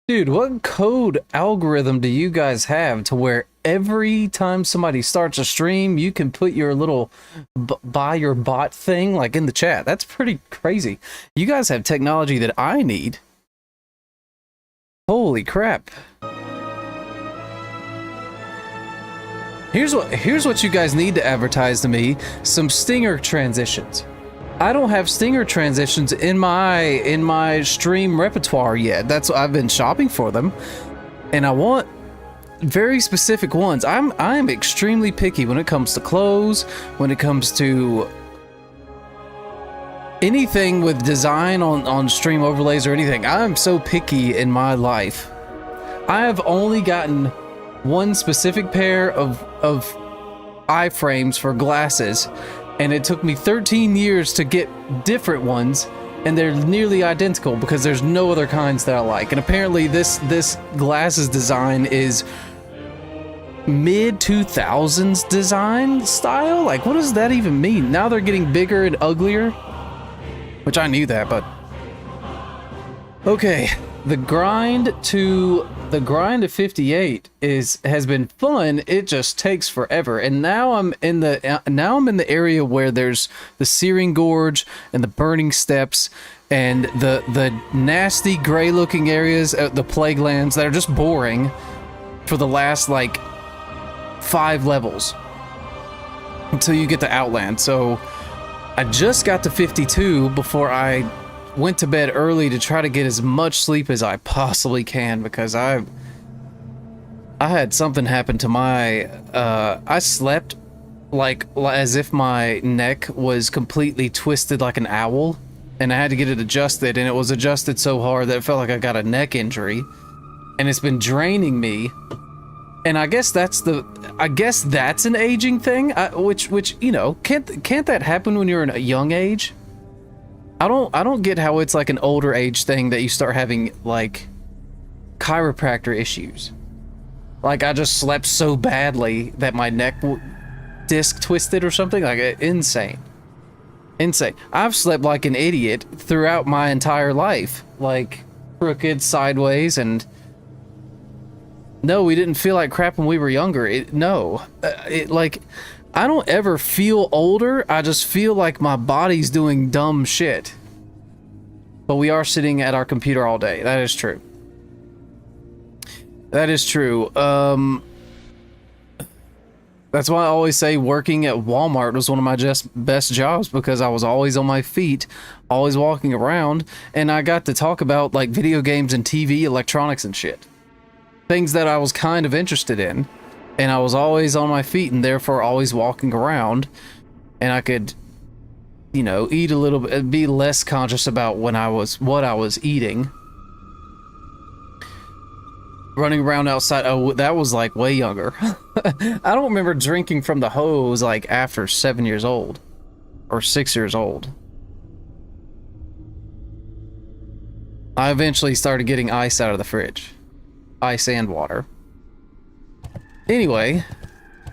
Dude, what code algorithm do you guys have to where every time somebody starts a stream, you can put your little buy your bot thing like in the chat? That's pretty crazy. You guys have technology that I need. Holy crap. Here's what you guys need to advertise to me, some stinger transitions. I don't have stinger transitions in my stream repertoire yet. That's I've been shopping for them, and I want very specific ones. I am extremely picky when it comes to clothes, when it comes to anything with design on stream overlays or anything. I'm so picky in my life. I have only gotten one specific pair of iframes for glasses, and it took me 13 years to get different ones, and they're nearly identical because there's no other kinds that I like. And apparently this glasses design is mid 2000s design style. Like, what does that even mean? Now they're getting bigger and uglier, which I knew that, but okay. The grind to 58 has been fun. It just takes forever, and now I'm in the area where there's the Searing Gorge and the Burning Steppes and the nasty gray looking areas, the Plague Lands that are just boring for the last like 5 levels until you get to Outland. So I just got to 52 before I went to bed early to try to get as much sleep as I possibly can, because I had something happen to my I slept like as if my neck was completely twisted like an owl, and I had to get it adjusted, and it was adjusted so hard that it felt like I got a neck injury, and it's been draining me. And I guess that's an aging thing, which you know, can't that happen when you're in a young age? I don't get how it's like an older age thing that you start having like chiropractor issues. Like, I just slept so badly that my neck disc twisted or something. Like, insane. I've slept like an idiot throughout my entire life, like crooked, sideways, and no, we didn't feel like crap when we were younger. Like, I don't ever feel older. I just feel like my body's doing dumb shit. But we are sitting at our computer all day. That is true. That is true. That's why I always say working at Walmart was one of my best jobs, because I was always on my feet, always walking around, and I got to talk about like video games and TV, electronics and shit. Things that I was kind of interested in. And I was always on my feet and therefore always walking around, and I could, you know, eat a little bit, be less conscious about what I was eating. Running around outside, oh, that was like way younger. I don't remember drinking from the hose like after 7 years old or 6 years old. I eventually started getting ice out of the fridge. Ice and water. Anyway,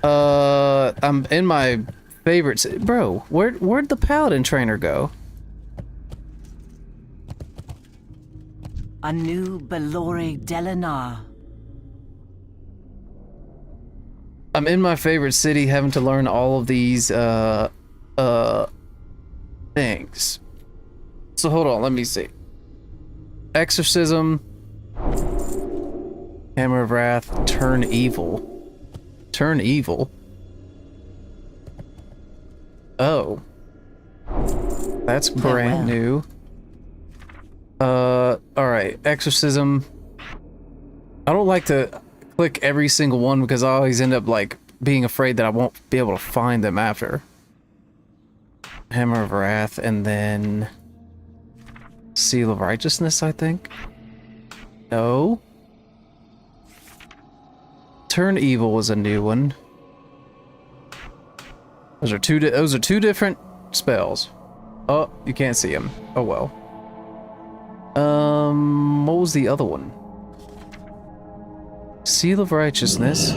I'm in my favorite city. Bro, where'd the Paladin trainer go? A new Belore Delinar. I'm in my favorite city, having to learn all of these things. So hold on, let me see. Exorcism, Hammer of Wrath, Turn Evil. Turn evil. Oh. That's brand new. Alright. Exorcism. I don't like to click every single one because I always end up like being afraid that I won't be able to find them after. Hammer of Wrath, and then Seal of Righteousness, I think. No. Turn Evil was a new one. Those are two different spells. Oh, you can't see them. Oh well. What was the other one? Seal of Righteousness.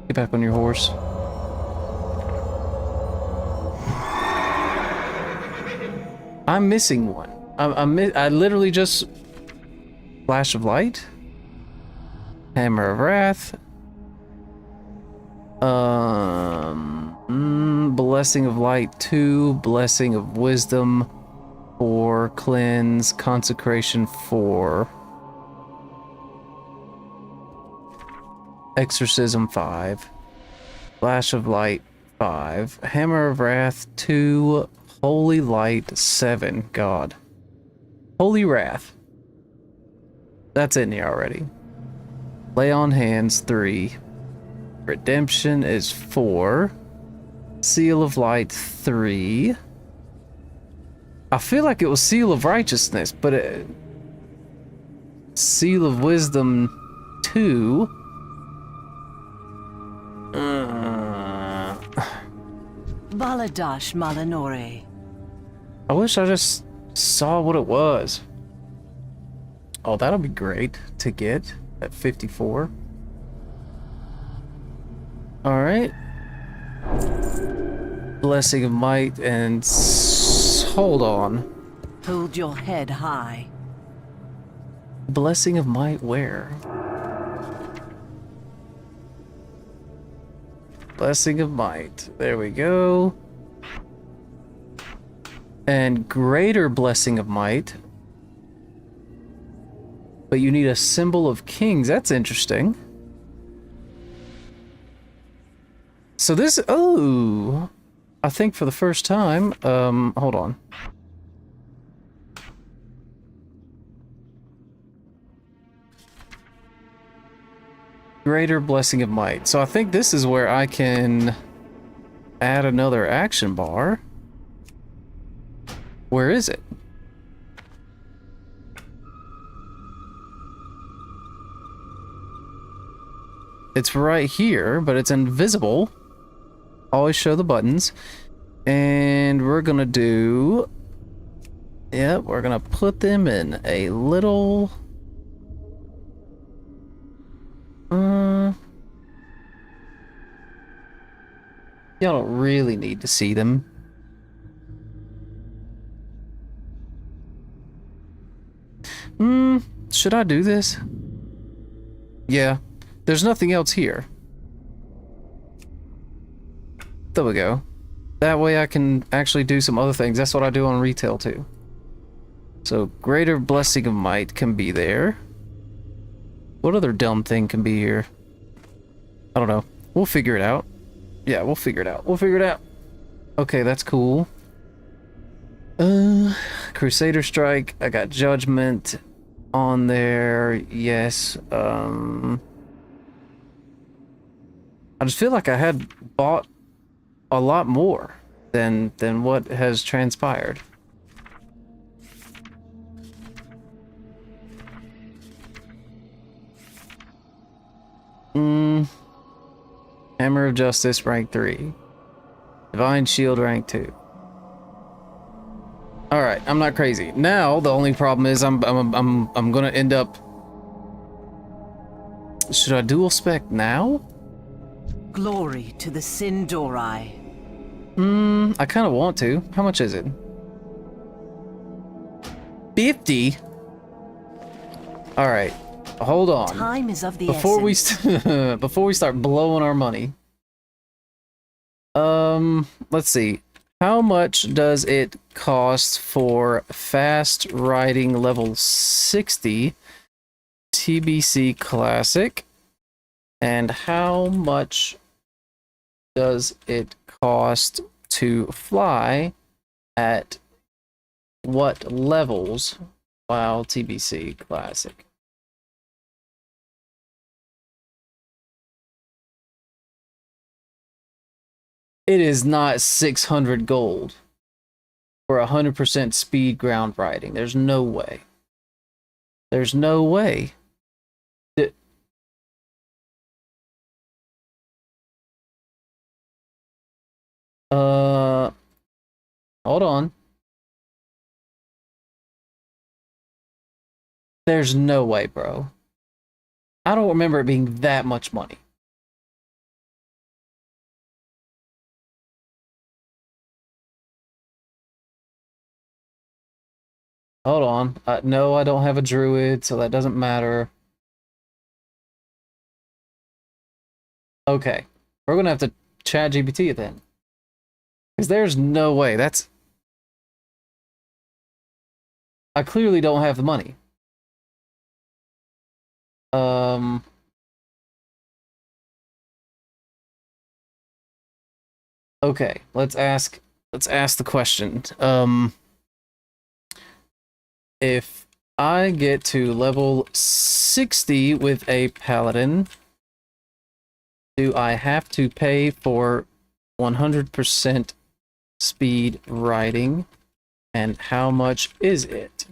Get back on your horse. I'm missing one. I literally just flash of light, hammer of wrath, blessing of light 2, blessing of wisdom 4, cleanse, consecration 4, exorcism 5, flash of light 5, hammer of wrath 2, holy light 7. God, holy wrath. That's in here already. Lay on hands 3. Redemption is 4. Seal of light 3. I feel like it was seal of righteousness, but seal of wisdom 2. Baladash Malanore. I wish I just saw what it was. Oh, that'll be great to get at 54. All right. Blessing of might and hold on. Hold your head high. Blessing of might where? Blessing of might. There we go. And greater blessing of might. But you need a symbol of kings. That's interesting. So this, oh, I think for the first time, hold on. Greater blessing of might. So I think this is where I can add another action bar. Where is it? It's right here, but it's invisible. Always show the buttons. And we're gonna do... Yep, we're gonna put them in a little... Y'all don't really need to see them. Should I do this? Yeah. There's nothing else here. There we go. That way I can actually do some other things. That's what I do on retail too. So greater blessing of might can be there. What other dumb thing can be here? I don't know. We'll figure it out. Yeah, we'll figure it out. We'll figure it out. Okay, that's cool. Crusader Strike. I got Judgment on there. Yes. I just feel like I had bought a lot more than what has transpired. Hammer of Justice rank 3. Divine Shield rank 2. All right, I'm not crazy. Now the only problem is I'm gonna end up. Should I dual spec now? Glory to the Sindori. I kind of want to. How much is it? 50. All right, hold on. Time is of the Before essence. before we start blowing our money. Let's see. How much does it cost for fast riding level 60 TBC Classic? And how much does it cost to fly at what levels while TBC Classic? It is not 600 gold for 100% speed ground riding. There's no way. There's no way. Hold on. There's no way, bro. I don't remember it being that much money. Hold on. No, I don't have a druid, so that doesn't matter. Okay. We're gonna have to chat GPT it then. Because there's no way. That's... I clearly don't have the money. Um... Okay, let's ask the question. If I get to level 60 with a paladin, do I have to pay for 100% speed riding? And how much is it?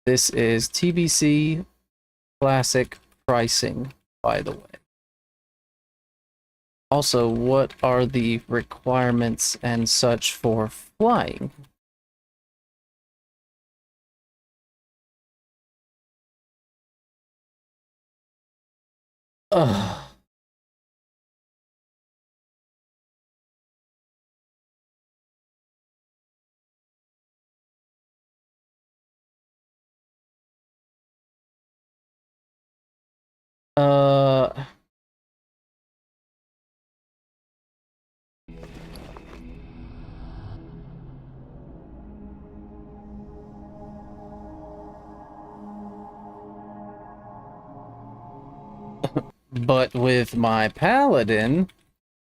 This is TBC classic pricing, by the way. Also, what are the requirements and such for flying? Ugh. Uh, but with my paladin,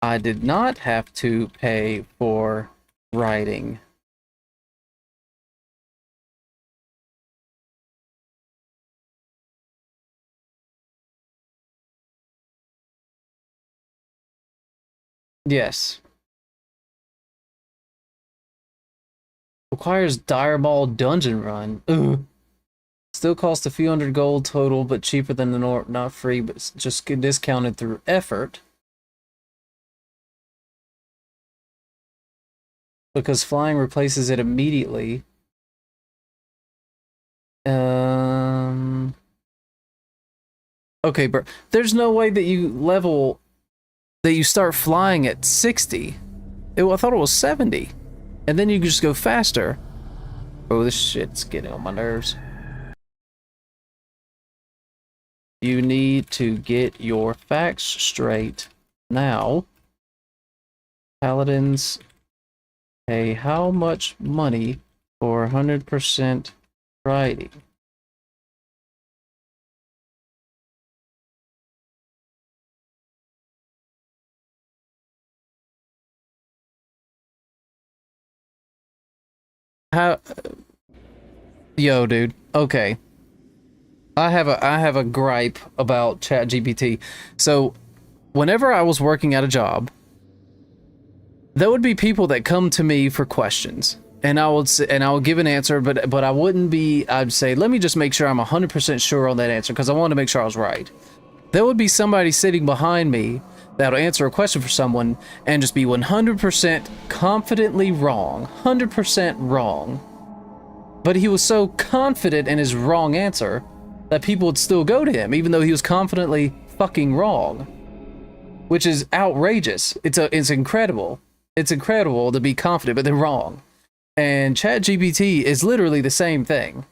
I did not have to pay for riding. Yes. Requires Direball Dungeon Run. Ugh. Still costs a few hundred gold total, but cheaper than the not free, but it's just discounted through effort. Because flying replaces it immediately. Okay, bro. There's no way that you start flying at 60. I thought it was 70. And then you can just go faster. Oh, this shit's getting on my nerves. You need to get your facts straight now. Paladins pay how much money for 100% riding? How... Yo, dude. Okay. I have a gripe about ChatGPT. So, whenever I was working at a job, there would be people that come to me for questions, and I would give an answer, but I wouldn't be. I'd say, let me just make sure I'm 100% sure on that answer because I wanted to make sure I was right. There would be somebody sitting behind me that would answer a question for someone and just be 100% confidently wrong, 100% wrong. But he was so confident in his wrong answer that people would still go to him, even though he was confidently fucking wrong, which is outrageous. It's incredible. It's incredible to be confident, but they're wrong. And ChatGPT is literally the same thing.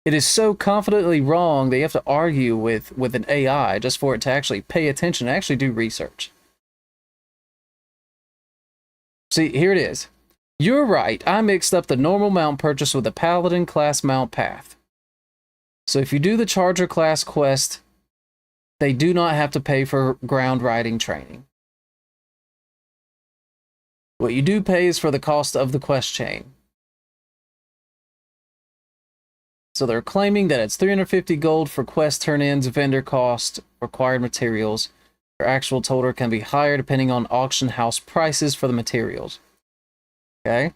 It is so confidently wrong that you have to argue with an AI just for it to actually pay attention and actually do research. See, here it is. You're right. I mixed up the normal mount purchase with the Paladin class mount path. So if you do the Charger class quest, they do not have to pay for ground riding training. What you do pay is for the cost of the quest chain. So they're claiming that it's 350 gold for quest turn-ins, vendor cost, required materials. Your actual total can be higher depending on auction house prices for the materials. Okay?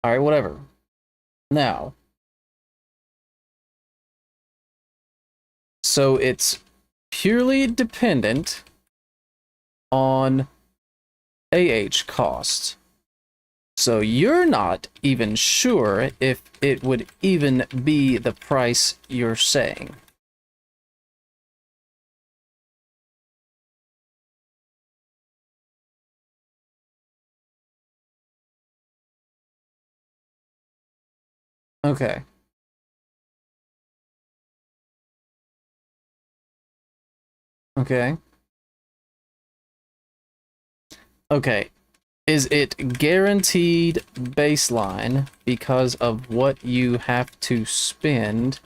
Alright, whatever. Now, so it's purely dependent on AH cost. So you're not even sure if it would even be the price you're saying. Okay. Okay. Okay. Is it guaranteed baseline because of what you have to spend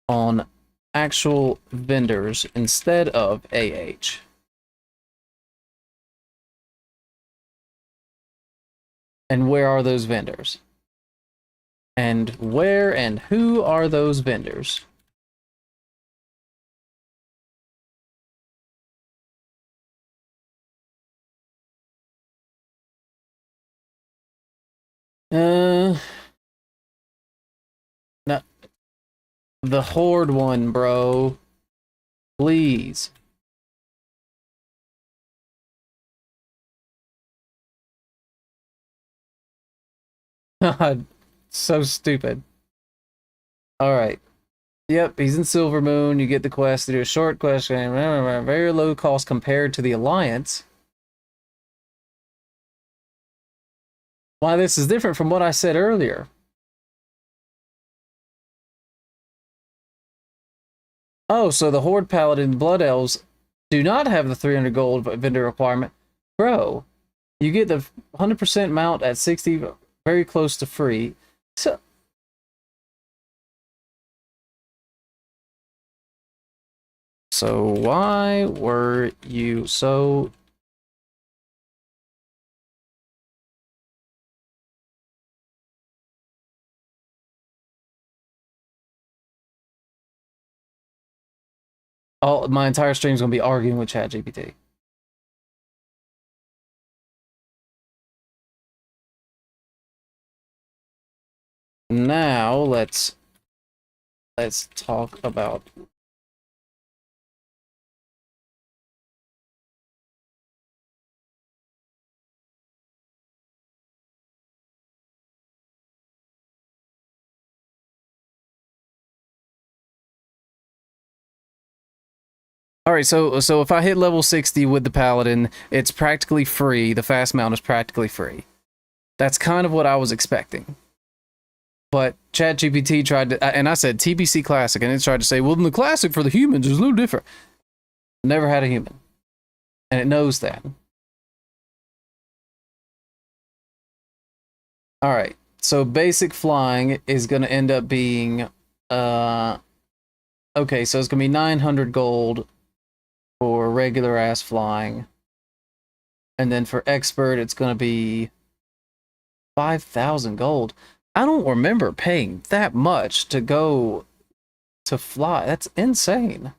on actual vendors instead of AH? And where are those vendors? And where and who are those vendors? Uh, no, the Horde one, bro. Please. God, so stupid. All right. Yep, he's in Silver Moon. You get the quest to do a short quest. Very low cost compared to the Alliance. Why this is different from what I said earlier. Oh, so the Horde Paladin Blood Elves do not have the 300 gold vendor requirement. Bro, you get the 100% mount at 60, very close to free. So why were you so... All my entire stream's gonna be arguing with ChatGPT. Now let's talk about... All right, so if I hit level 60 with the Paladin, it's practically free. The fast mount is practically free. That's kind of what I was expecting. But ChatGPT tried to, and I said TBC Classic, and it tried to say, well, then the Classic for the humans is a little different. Never had a human. And it knows that. All right, so basic flying is going to end up being, okay, so it's going to be 900 gold for regular ass flying. And then for expert, it's going to be 5,000 gold. I don't remember paying that much to go to fly. That's insane.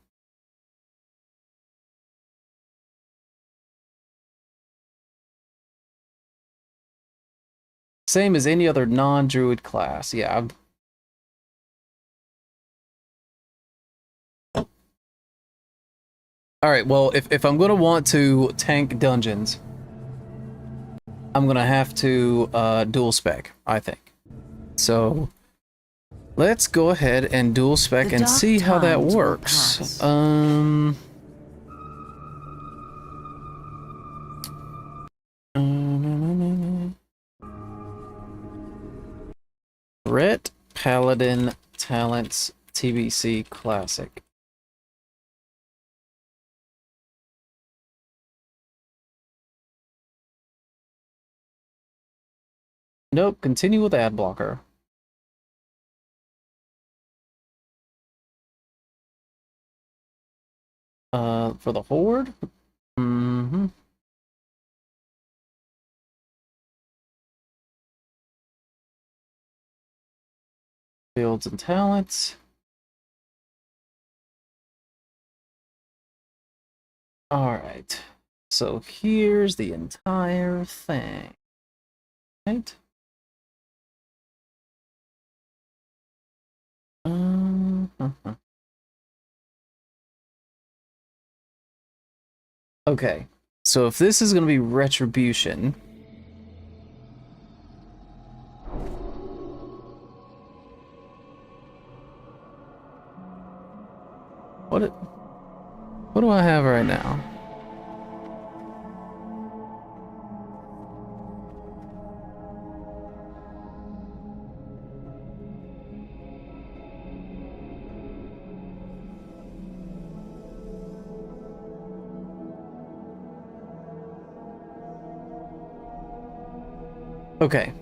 Same as any other non-druid class. Yeah. All right, well, if I'm going to want to tank dungeons, I'm going to have to dual spec, I think. So let's go ahead and dual spec and see how that works. Ret Paladin Talents TBC Classic. Nope, continue with ad blocker. For the Horde? Mm-hmm. Builds and talents. Alright. So here's the entire thing. Right? Okay. So if this is going to be retribution, what do I have right now? Okay,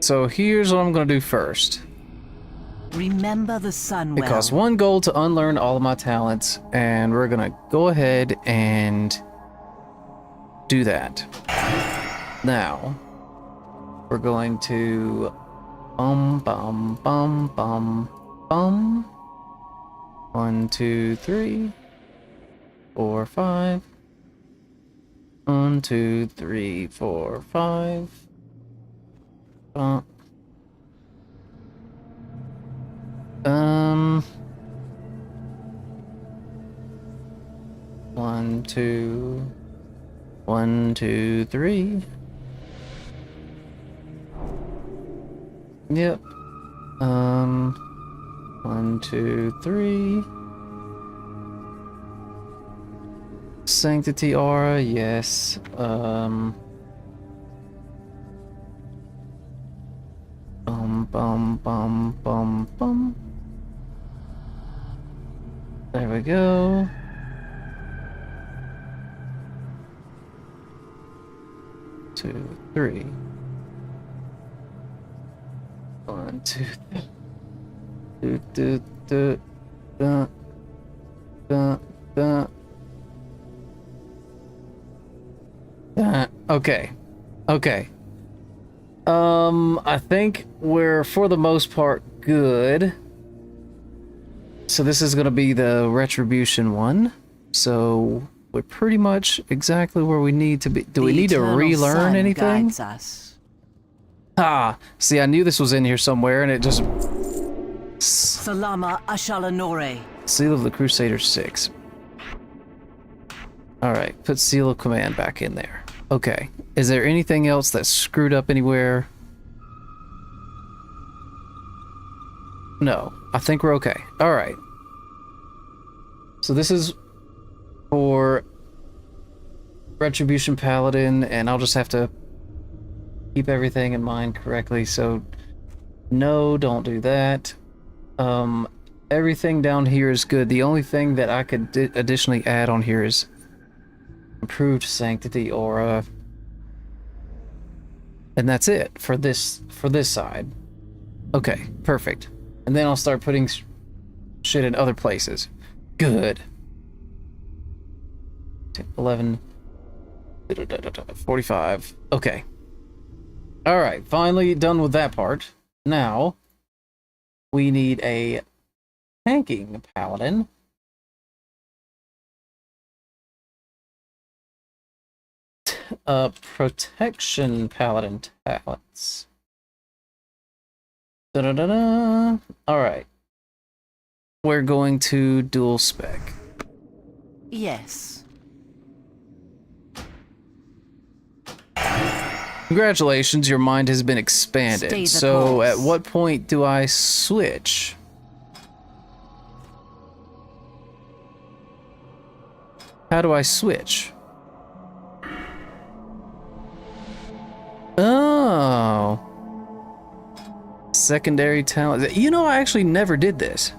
so here's what I'm gonna do first. Remember the sun It well. costs 1 gold to unlearn all of my talents, and we're gonna go ahead and do that. Now, we're going to bum bum bum bum bum. 1, 2, 3, 4, 5. 1, 2, 3, 4, 5. One, two, 1, 2, 3. Yep. 1, 2, 3. Sanctity aura, yes. Bum bum bum bum bum. There we go. Two, 3. 1, 2, 3. Do, do, do, da, da, da. Okay. Okay. I think we're, for the most part, good. So this is gonna be the Retribution one. So we're pretty much exactly where we need to be. Do we need to relearn anything? Us. Ah, see, I knew this was in here somewhere, and it just... Salama Ashalanore. Seal of the Crusader 6. Alright, put Seal of Command back in there. Okay. Is there anything else that's screwed up anywhere? No. I think we're okay. Alright. So this is for Retribution Paladin, and I'll just have to keep everything in mind correctly. So, no, don't do that. Everything down here is good. The only thing that I could additionally add on here is improved sanctity aura, and that's it for this side. Okay, perfect. And then I'll start putting shit in other places. Good. 11 45. Okay. All right, finally done with that part. Now we need a tanking paladin. Protection paladin talents. Da-da-da-da. All right. We're going to dual spec. Yes. Congratulations, your mind has been expanded. Stay the So course. at what point do I switch? How do I switch? Oh. Secondary talent. You know, I actually never did this.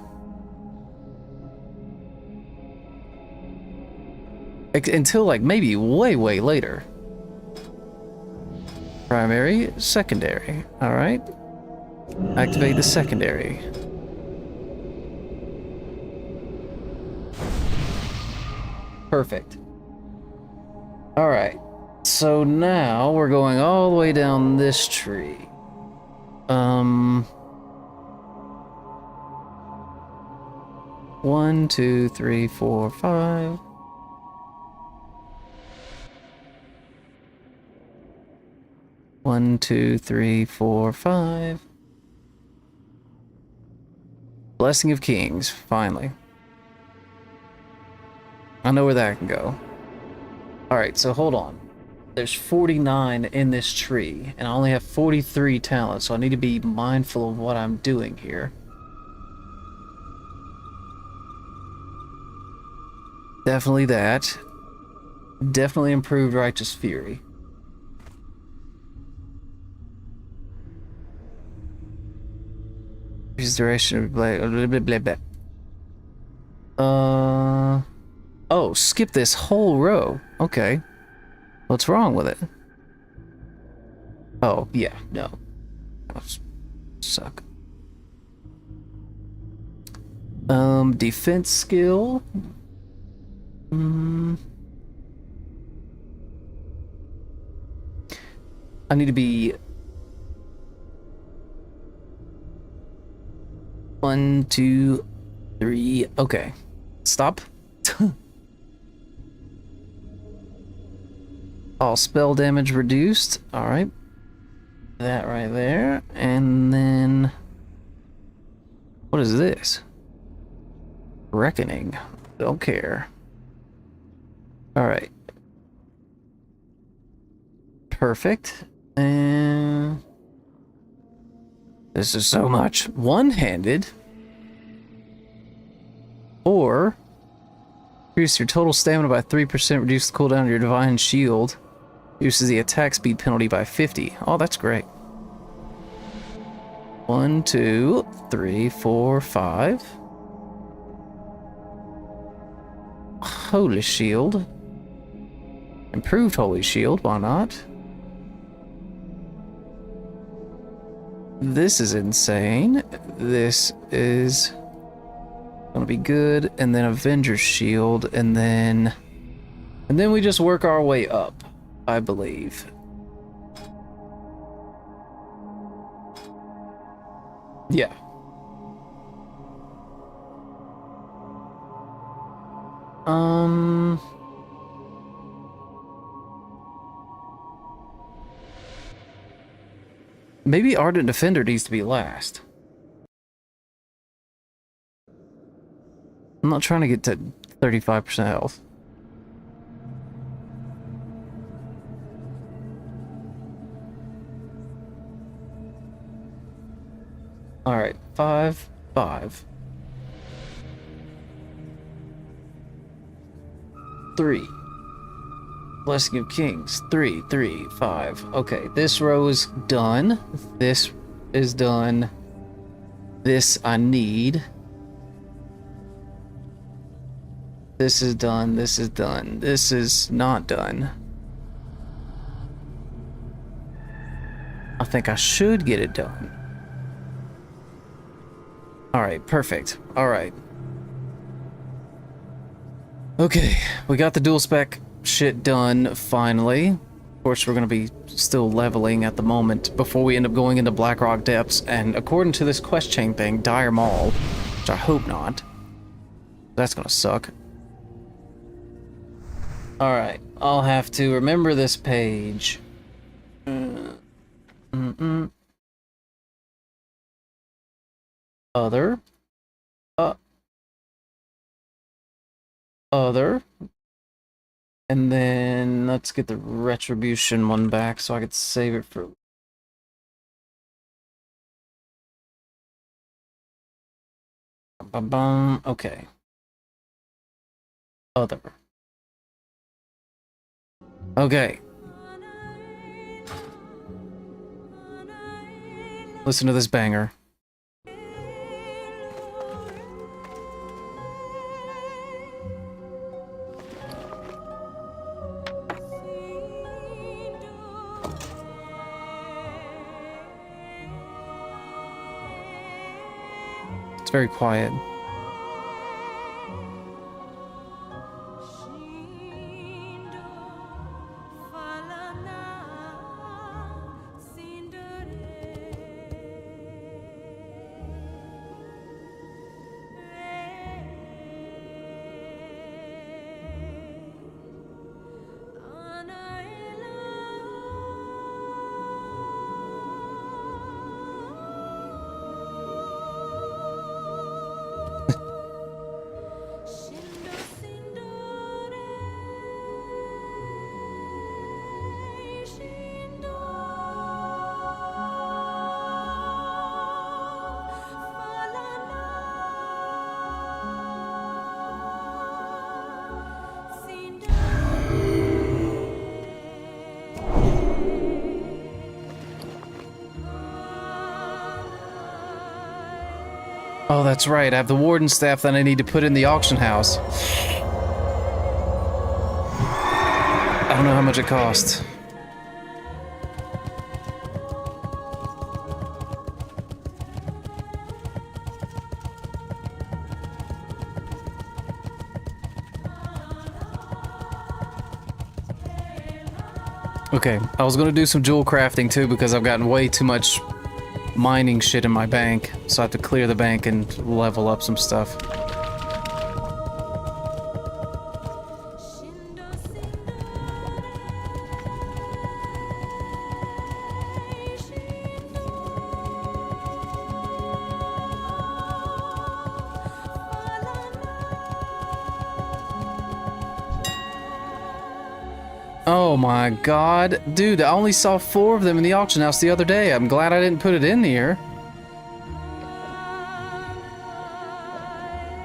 Until like maybe way later. Primary, secondary. All right. Activate the secondary. Perfect. All right. So now we're going all the way down this tree. 1, 2, 3, 4, 5. One, 2, 3, 4, 5. Blessing of Kings, finally. I know where that can go. Alright, so hold on. There's 49 in this tree, and I only have 43 talents, so I need to be mindful of what I'm doing here. Definitely that. Definitely improved Righteous Fury. His duration of blah. Oh, skip this whole row. Okay. What's wrong with it? Oh, yeah, no. That suck. Defense skill. I need to be 1, 2, 3. Okay. Stop. All spell damage reduced. Alright. That right there. And then... what is this? Reckoning. Don't care. Alright. Perfect. And... this is so much. One-handed. Or... increase your total stamina by 3%, reduce the cooldown of your divine shield. Reduces the attack speed penalty by 50. Oh, that's great. 1, 2, 3, 4, 5. Holy shield. Improved holy shield, why not? This is insane. This is gonna be good. And then Avenger's shield, and then we just work our way up, I believe. Yeah. Maybe Ardent Defender needs to be last. I'm not trying to get to 35% health. Alright, 5, 5. 3. Blessing of Kings. 3, 3, 5. Okay, this row is done. This is done. This I need. This is done. This is done. This is not done. I think I should get it done. Alright, perfect. Alright. Okay, we got the dual spec shit done, finally. Of course, we're gonna be still leveling at the moment before we end up going into Blackrock Depths, and according to this quest chain thing, Dire Maul, which I hope not. That's gonna suck. Alright, I'll have to remember this page. Other. Other. And then let's get the Retribution one back so I could save it for... okay. Other. Okay. Listen to this banger. It's very quiet. Oh, that's right. I have the warden staff that I need to put in the auction house. I don't know how much it costs. Okay, I was gonna do some jewel crafting too because I've gotten way too much mining shit in my bank, so I have to clear the bank and level up some stuff. Oh my god. Dude, I only saw 4 of them in the auction house the other day. I'm glad I didn't put it in here.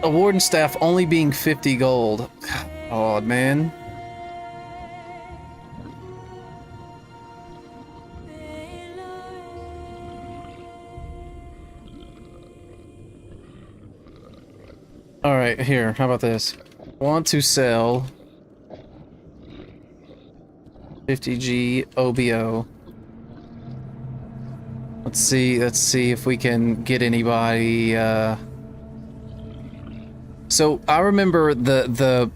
A warden staff only being 50 gold. Oh, man. Alright, here. How about this? Want to sell 50G OBO. Let's see if we can get anybody. So I remember the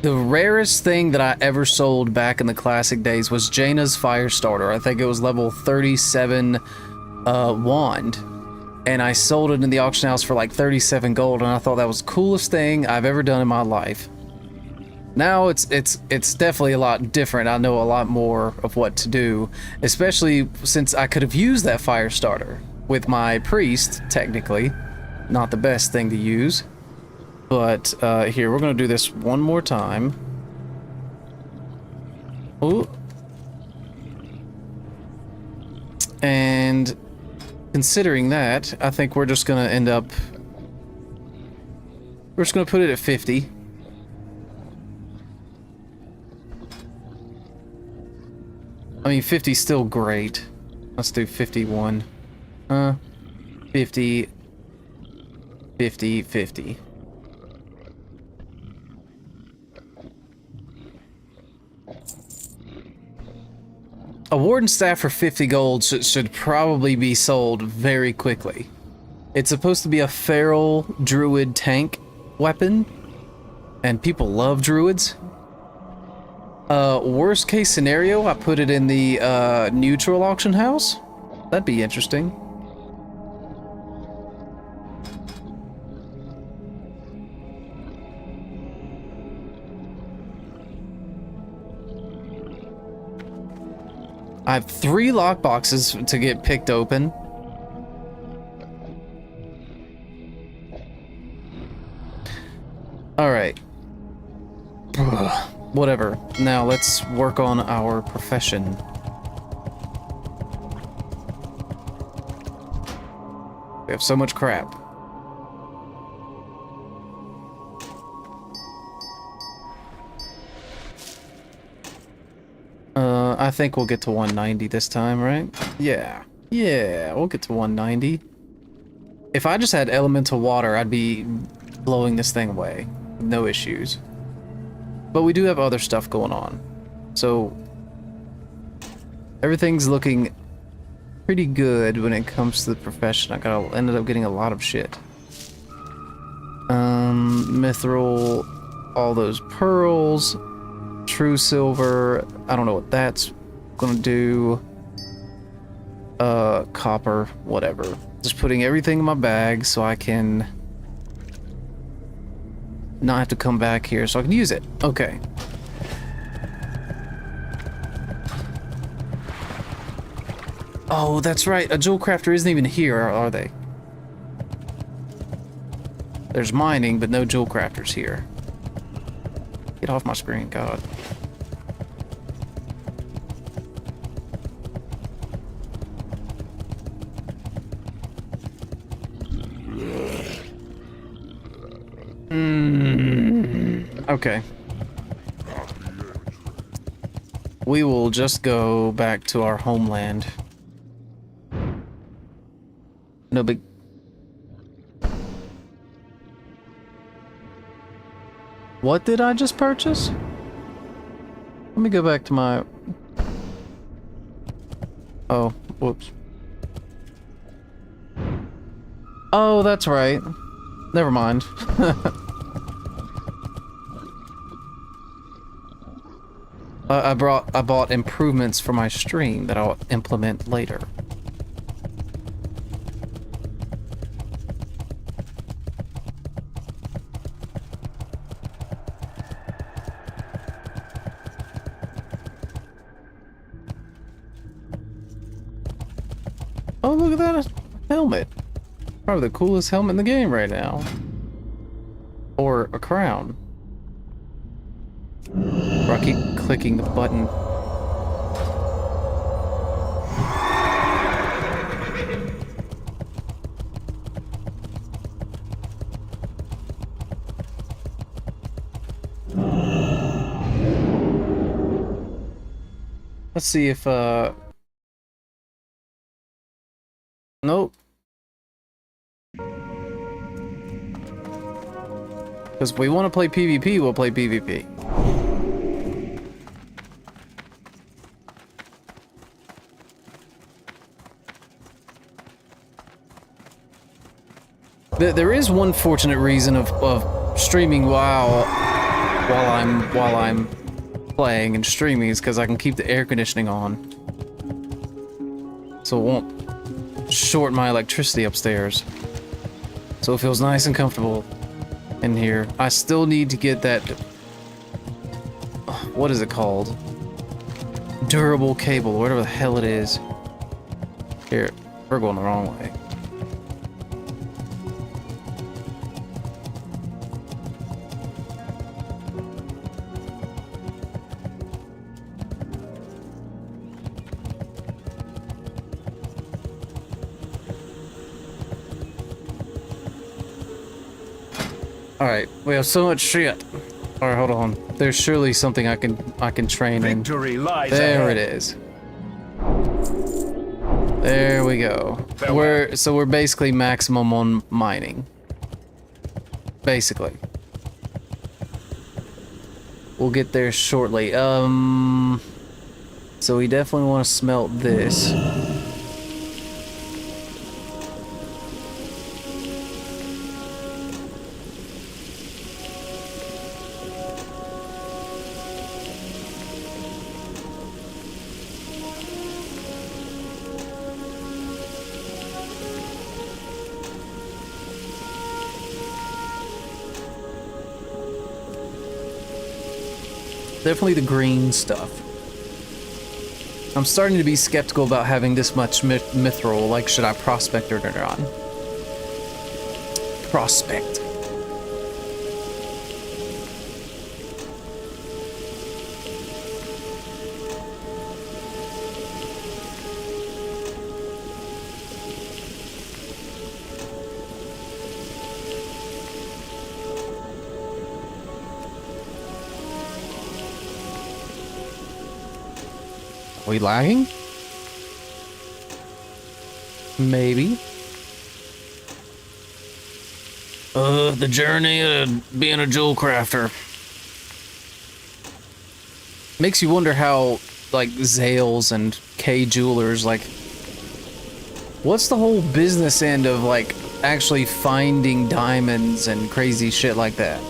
rarest thing that I ever sold back in the classic days was Jaina's Firestarter. I think it was level 37 wand, and I sold it in the auction house for like 37 gold, and I thought that was the coolest thing I've ever done in my life. Now it's definitely a lot different. I know a lot more of what to do, especially since I could have used that fire starter with my priest. Technically, not the best thing to use, but here we're gonna do this one more time. Ooh. And considering that, I think we're just gonna end up. We're just gonna put it at 50. I mean, 50's still great. Let's do 51. 50, 50, 50. A warden staff for 50 gold should probably be sold very quickly. It's supposed to be a feral druid tank weapon, and people love druids. Worst case scenario, I put it in the neutral auction house. That'd be interesting. I have 3 lockboxes to get picked open. All right. Whatever. Now let's work on our profession. We have so much crap. I think we'll get to 190 this time, right? Yeah. Yeah, we'll get to 190. If I just had elemental water, I'd be blowing this thing away. No issues. But we do have other stuff going on. So everything's looking pretty good when it comes to the profession. Ended up getting a lot of shit. Mithril, all those pearls, true silver. I don't know what that's gonna do. Copper, whatever. Just putting everything in my bag so I can not have to come back here, so I can use it. Okay. Oh, that's right. A jewel crafter isn't even here, are they? There's mining, but no jewel crafters here. Get off my screen, God. Okay. We will just go back to our homeland. No big... What did I just purchase? Let me go back to my... Oh, whoops. Oh, that's right. Never mind. I bought improvements for my stream that I'll implement later. Oh, look at that helmet. Probably the coolest helmet in the game right now. Or a crown. Or I keep clicking the button. Let's see if, nope. Because if we want to play PvP, we'll play PvP. There is one fortunate reason of streaming WoW while I'm playing and streaming is because I can keep the air conditioning on, so it won't short my electricity upstairs. So it feels nice and comfortable in here. I still need to get that. What is it called? Durable cable, whatever the hell it is. Here, we're going the wrong way. Alright, we have so much shit. Alright, hold on. There's surely something I can train in. Victory lies There ahead. it is. There we go. We're basically maximum on mining. Basically. We'll get there shortly. So we definitely want to smelt this. Definitely the green stuff. I'm starting to be skeptical about having this much mithril. Like, should I prospect or not? Prospect. Are we lagging? Maybe. The journey of being a jewel crafter. Makes you wonder how, like, Zales and K jewelers, like, what's the whole business end of, like, actually finding diamonds and crazy shit like that?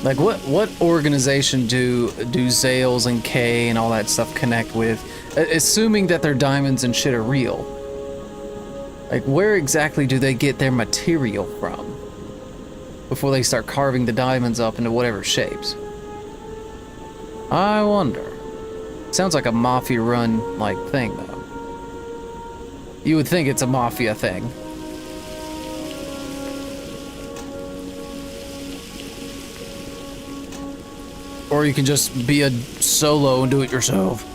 Like, what organization do Zales and K and all that stuff connect with? Assuming that their diamonds and shit are real. Like, where exactly do they get their material from? Before they start carving the diamonds up into whatever shapes. I wonder. Sounds like a mafia-run, like, thing, though. You would think it's a mafia thing. Or you can just be a solo and do it yourself.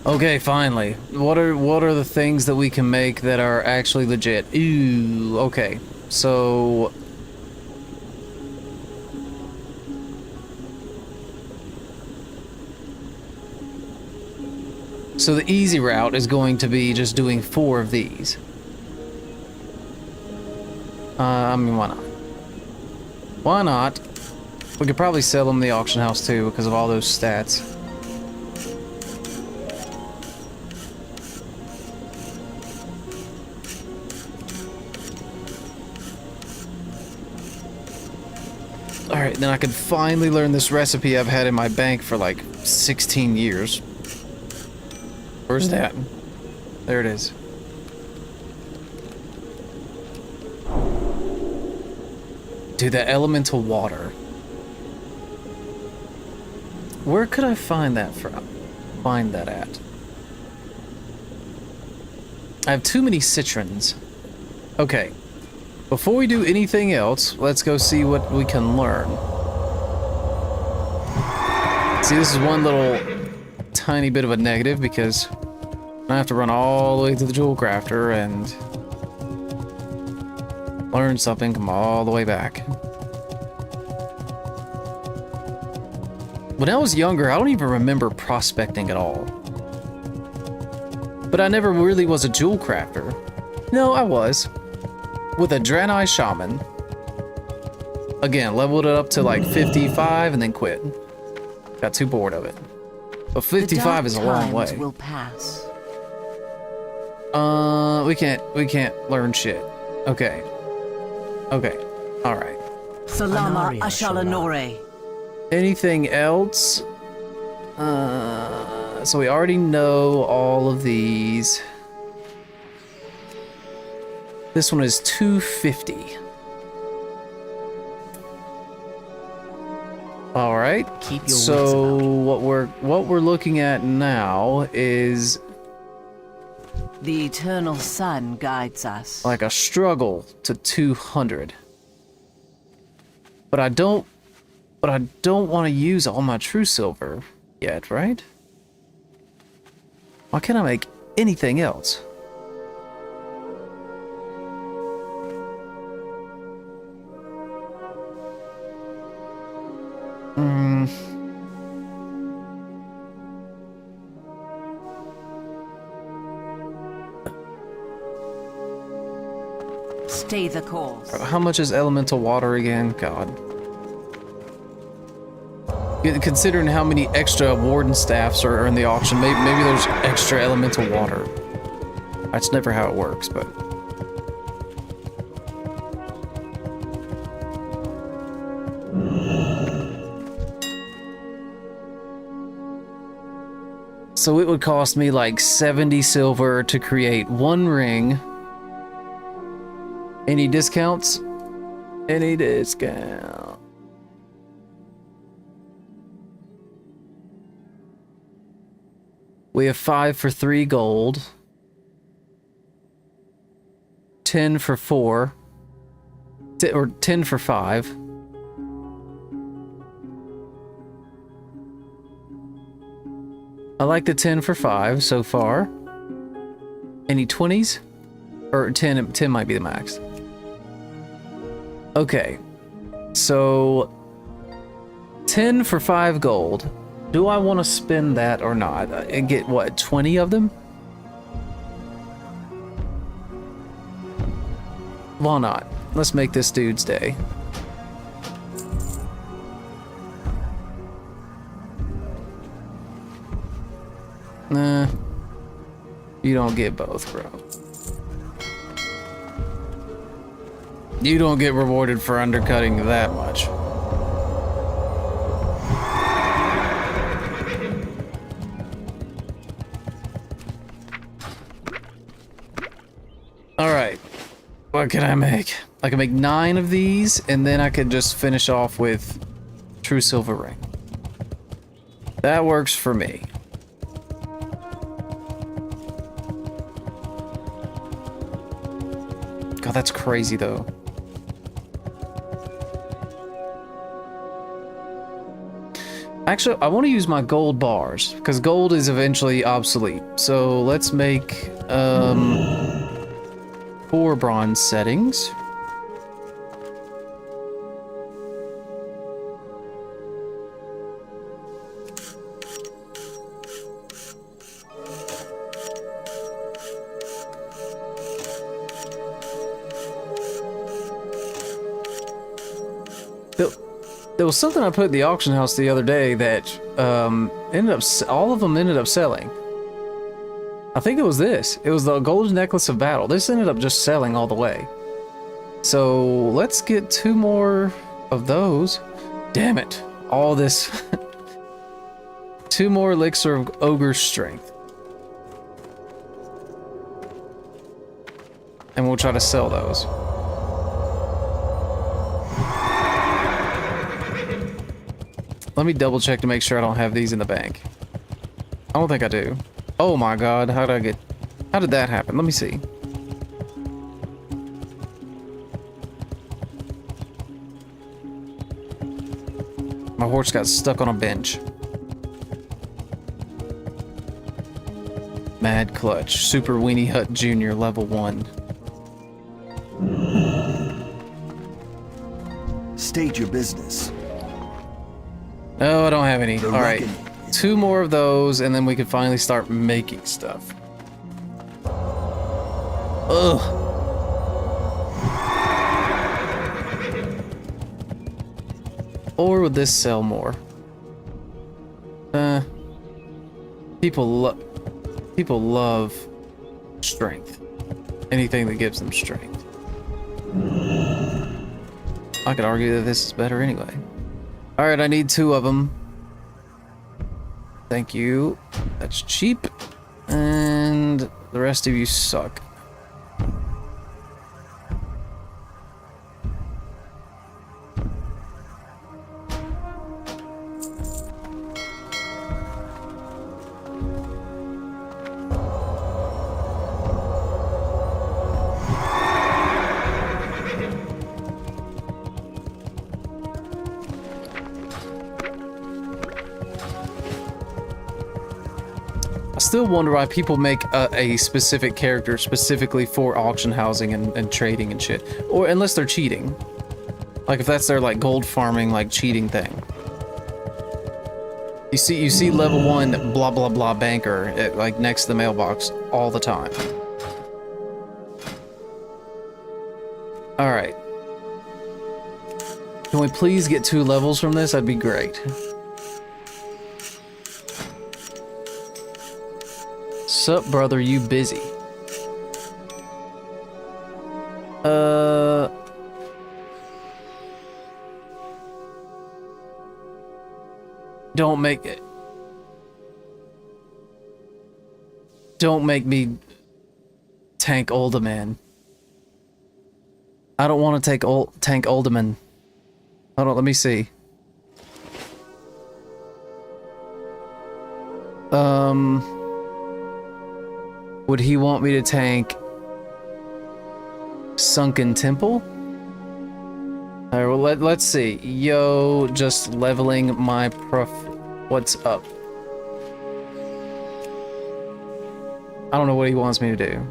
Okay, finally. What are the things that we can make that are actually legit? Ooh, okay. So the easy route is going to be just doing 4 of these. I mean, why not? Why not? We could probably sell them in the auction house too because of all those stats. Alright, then I can finally learn this recipe I've had in my bank for like 16 years. Where's that? There it is. Dude, that elemental water. Where could I find that from? Find that at? I have too many citrons. Okay. Before we do anything else, let's go see what we can learn. See, this is one little tiny bit of a negative because I have to run all the way to the jewel crafter and learn something, come all the way back. When I was younger, I don't even remember prospecting at all. But I never really was a jewel crafter. No, I was. With a Draenei Shaman. Again, leveled it up to like 55 and then quit. Got too bored of it. But 55 is a long way. Will pass. We can't learn shit. Okay. Okay. Alright. Salama Ashalanore. Anything else? So we already know all of these. This one is 250. All right. Keep your so wits about. what we're looking at now is The eternal sun guides us. like a struggle to 200. But I don't want to use all my true silver yet, right? Why can't I make anything else? Stay the course. How much is elemental water again? God. Considering how many extra warden staffs are in the auction, maybe there's extra elemental water. That's never how it works, but... So it would cost me like 70 silver to create one ring. Any discounts? Any discount? We have 5 for 3 gold. 10 for 4. Or 10 for 5. I like the 10 for 5 so far. Any 20s? Or 10 might be the max. Okay. So 10 for 5 gold. Do I want to spend that or not? And get what, 20 of them? Why not? Let's make this dude's day. Nah. You don't get both, bro. You don't get rewarded for undercutting that much. Alright. What can I make? I can make 9 of these, and then I could just finish off with True Silver Ring. That works for me. God, that's crazy, though. Actually, I want to use my gold bars, because gold is eventually obsolete. So let's make 4 bronze settings. There was something I put in the auction house the other day that ended up, all of them ended up selling. I think it was this. It was the golden necklace of battle. This ended up just selling all the way. So let's get 2 more of those. Damn it. All this. 2 more elixir of ogre strength. And we'll try to sell those. Let me double check to make sure I don't have these in the bank. I don't think I do. Oh my god, how did that happen? Let me see. My horse got stuck on a bench. Mad Clutch, Super Weenie Hut Jr. level 1. State your business. No, I don't have any. The All right, reckoning. 2 more of those, and then we can finally start making stuff. Ugh. Or would this sell more? People love strength. Anything that gives them strength. I could argue that this is better anyway. All right, I need 2 of them. Thank you. That's cheap. And the rest of you suck. I still wonder why people make a specific character specifically for auction housing and trading and shit. Or unless they're cheating. Like if that's their like gold farming like cheating thing. You see level 1 blah blah blah banker at, like next to the mailbox all the time. All right. Can we please get 2 levels from this? That'd be great. Sup, brother, you busy? Don't make it. Don't make me tank Olderman. I don't want to tank Olderman. Hold on, let me see. Would he want me to tank Sunken Temple? Alright, well let's see. Yo, just leveling my what's up? I don't know what he wants me to do.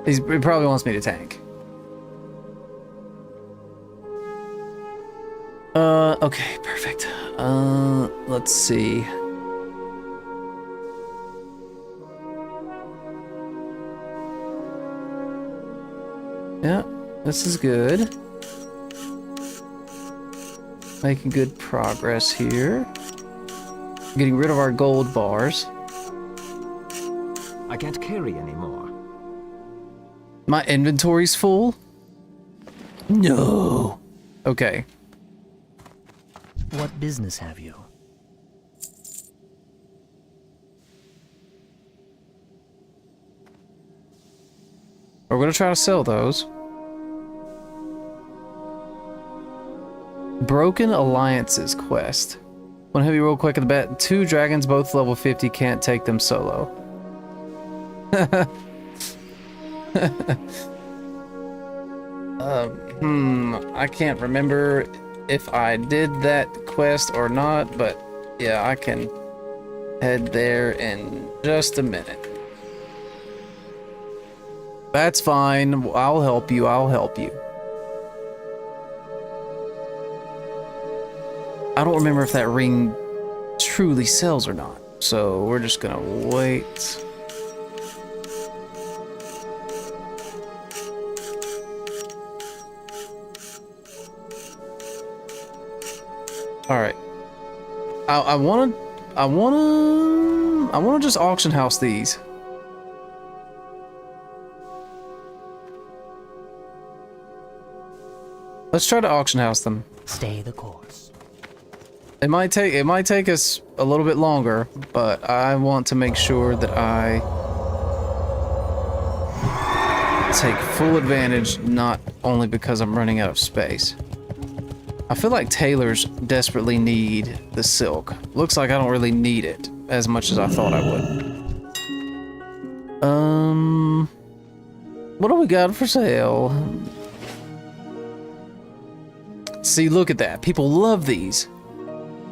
He probably wants me to tank. Okay, perfect. Let's see. Yeah, this is good. Making good progress here. Getting rid of our gold bars. I can't carry anymore. My inventory's full? No. Okay. What business have you? We're gonna try to sell those. Broken Alliances quest. Wanna have you roll quick at the bet? 2 dragons, both level 50, can't take them solo. I can't remember if I did that quest or not, but yeah, I can head there in just a minute. That's fine. I'll help you. I'll help you. I don't remember if that ring truly sells or not, so we're just gonna wait. All right. I want to just auction house these. Let's try to auction house them. Stay the course. It might take us a little bit longer, but I want to make sure that I take full advantage, not only because I'm running out of space. I feel like tailors desperately need the silk. Looks like I don't really need it as much as I thought I would. What do we got for sale? See, look at that. People love these.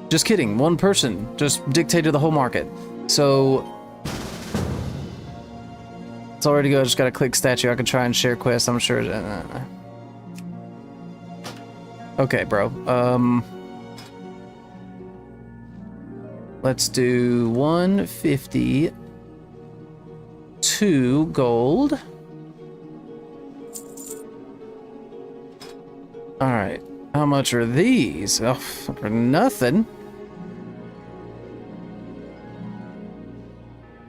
Just kidding. One person just dictated the whole market. So it's already go. I just gotta click statue. I can try and share quest. I'm sure. Okay, bro. Let's do 150. 2 gold. All right. How much are these? Oh, for nothing.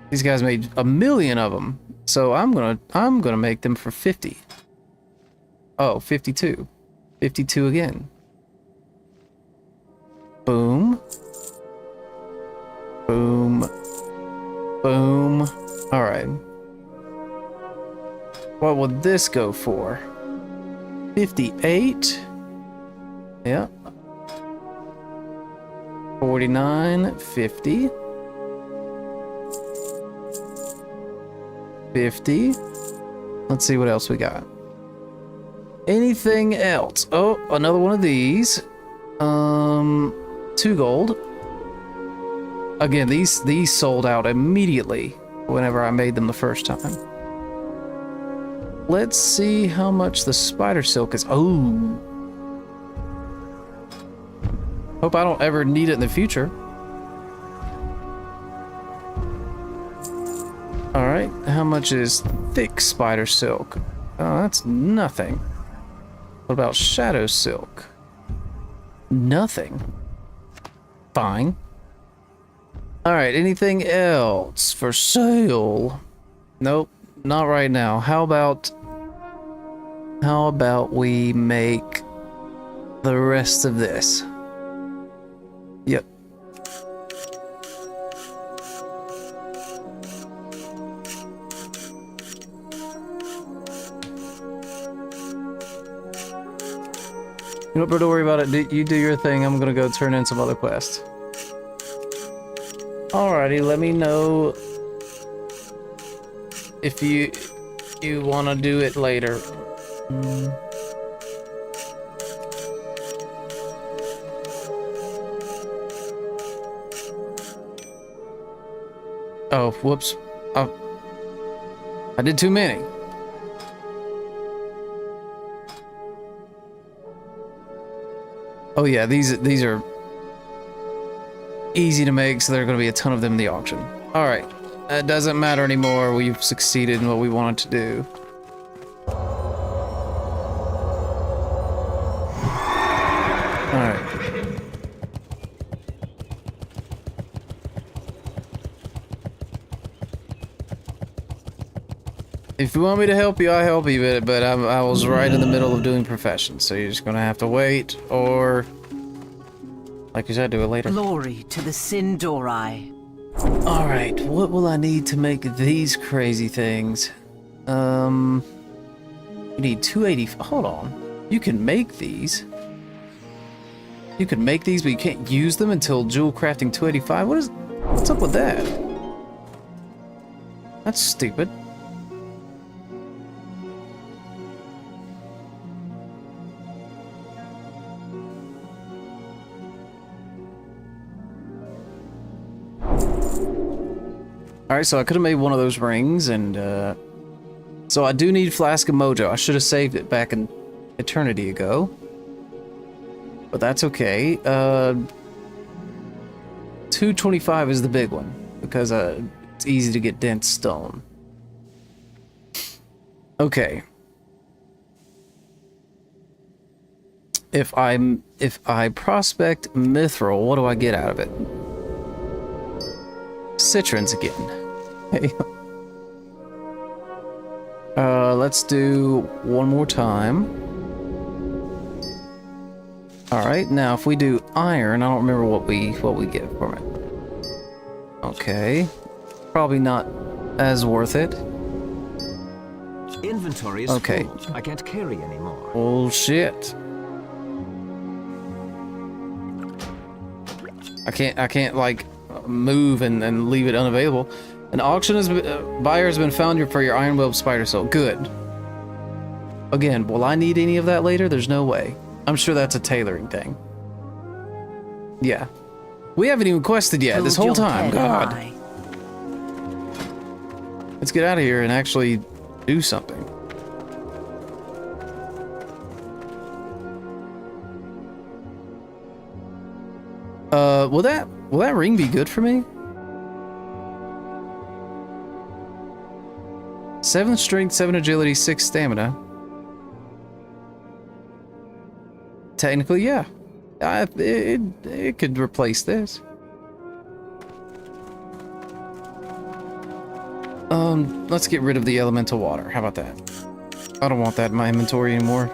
These guys made 1 million of them, so I'm gonna make them for 50. Oh, 52. 52 again. Boom. Boom. Boom. All right. What would this go for? 58. Yeah. 49, 50. 50. Let's see what else we got. Anything else? Oh, another one of these. 2 gold. Again, these sold out immediately whenever I made them the first time. Let's see how much the spider silk is. Oh. Hope I don't ever need it in the future. All right, how much is thick spider silk? Oh, that's nothing. What about shadow silk? Nothing. Fine. All right, anything else for sale? Nope, not right now. How about we make the rest of this? Yep. You know, but don't worry about it. You do your thing. I'm gonna go turn in some other quests. Alrighty, let me know if you want to do it later. Oh, whoops. I did too many. Oh yeah, these are easy to make, so there are going to be a ton of them in the auction. All right, that doesn't matter anymore. We've succeeded in what we wanted to do. All right. If you want me to help you, I help you, but I was right in the middle of doing professions, so you're just gonna have to wait, or like you said, do it later. Glory to the Sindori. All right, what will I need to make these crazy things? You need 280. Hold on, you can make these. You can make these, but you can't use them until jewel crafting 285. What's up with that? That's stupid. Alright, so I could have made one of those rings, and so I do need Flask of Mojo. I should have saved it back an eternity ago. But that's okay. 225 is the big one, because it's easy to get dense stone. Okay. if I prospect mithril, what do I get out of it? Citrons again. Hey. Let's do one more time. All right, now if we do iron, I don't remember what we get from it. Okay, probably not as worth it. Inventory is Okay. full. I can't carry anymore. Bullshit. I can't like move and leave it unavailable. An auction buyer has been found for your iron web spider soul. Good. Again, will I need any of that later? There's no way. I'm sure that's a tailoring thing. Yeah. We haven't even quested yet this whole Hold your time. head God. high. Let's get out of here and actually do something. Will that ring be good for me? 7 strength, 7 agility, 6 stamina. Technically, yeah. It could replace this. Let's get rid of the elemental water. How about that? I don't want that in my inventory anymore.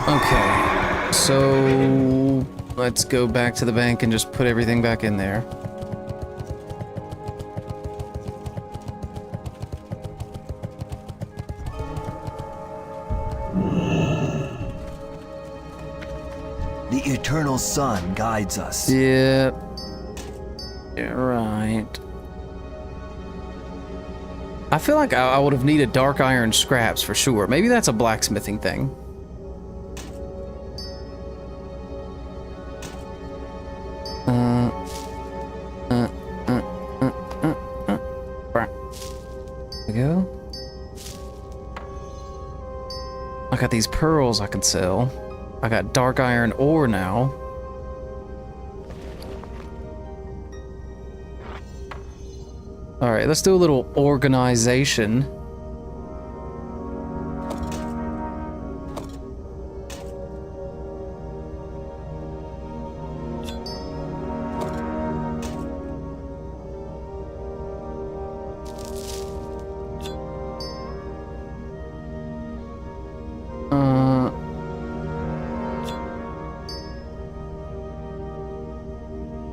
Okay, so let's go back to the bank and just put everything back in there. The eternal sun guides us. Yeah. Yeah, right. I feel like I would have needed dark iron scraps for sure. Maybe that's a blacksmithing thing. There we go. I got these pearls I can sell. I got dark iron ore now. All right, let's do a little organization.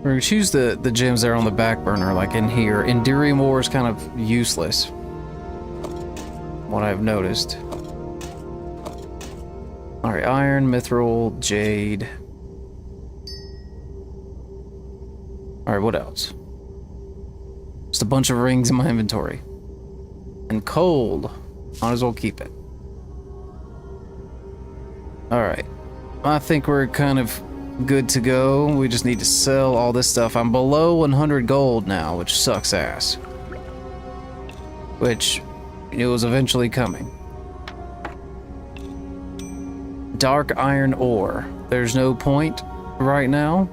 We're gonna choose the gems that are on the back burner, like in here. Enduring ore is kind of useless, what I've noticed. Alright, iron, mithril, jade. Alright, what else? Just a bunch of rings in my inventory. And coal. Might as well keep it. Alright. I think we're kind of good to go. We just need to sell all this stuff. I'm below 100 gold now, which sucks ass. Which it was eventually coming. Dark iron ore. There's no point right now.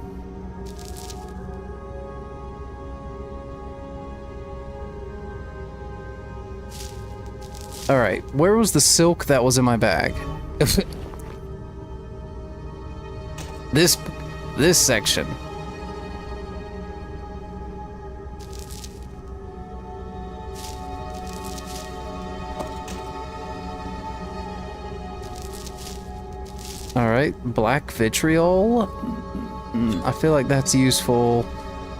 All right, where was the silk that was in my bag? This section. All right, black vitriol. I feel like that's useful.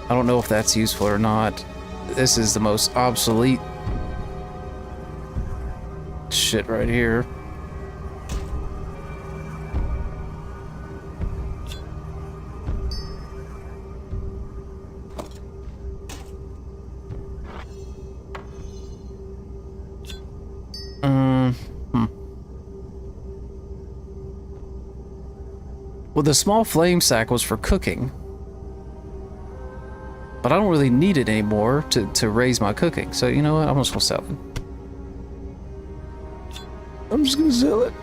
I don't know if that's useful or not. This is the most obsolete shit right here. Well, the small flame sack was for cooking, but I don't really need it anymore to raise my cooking. So you know what? I'm just gonna sell it. I'm just gonna sell it.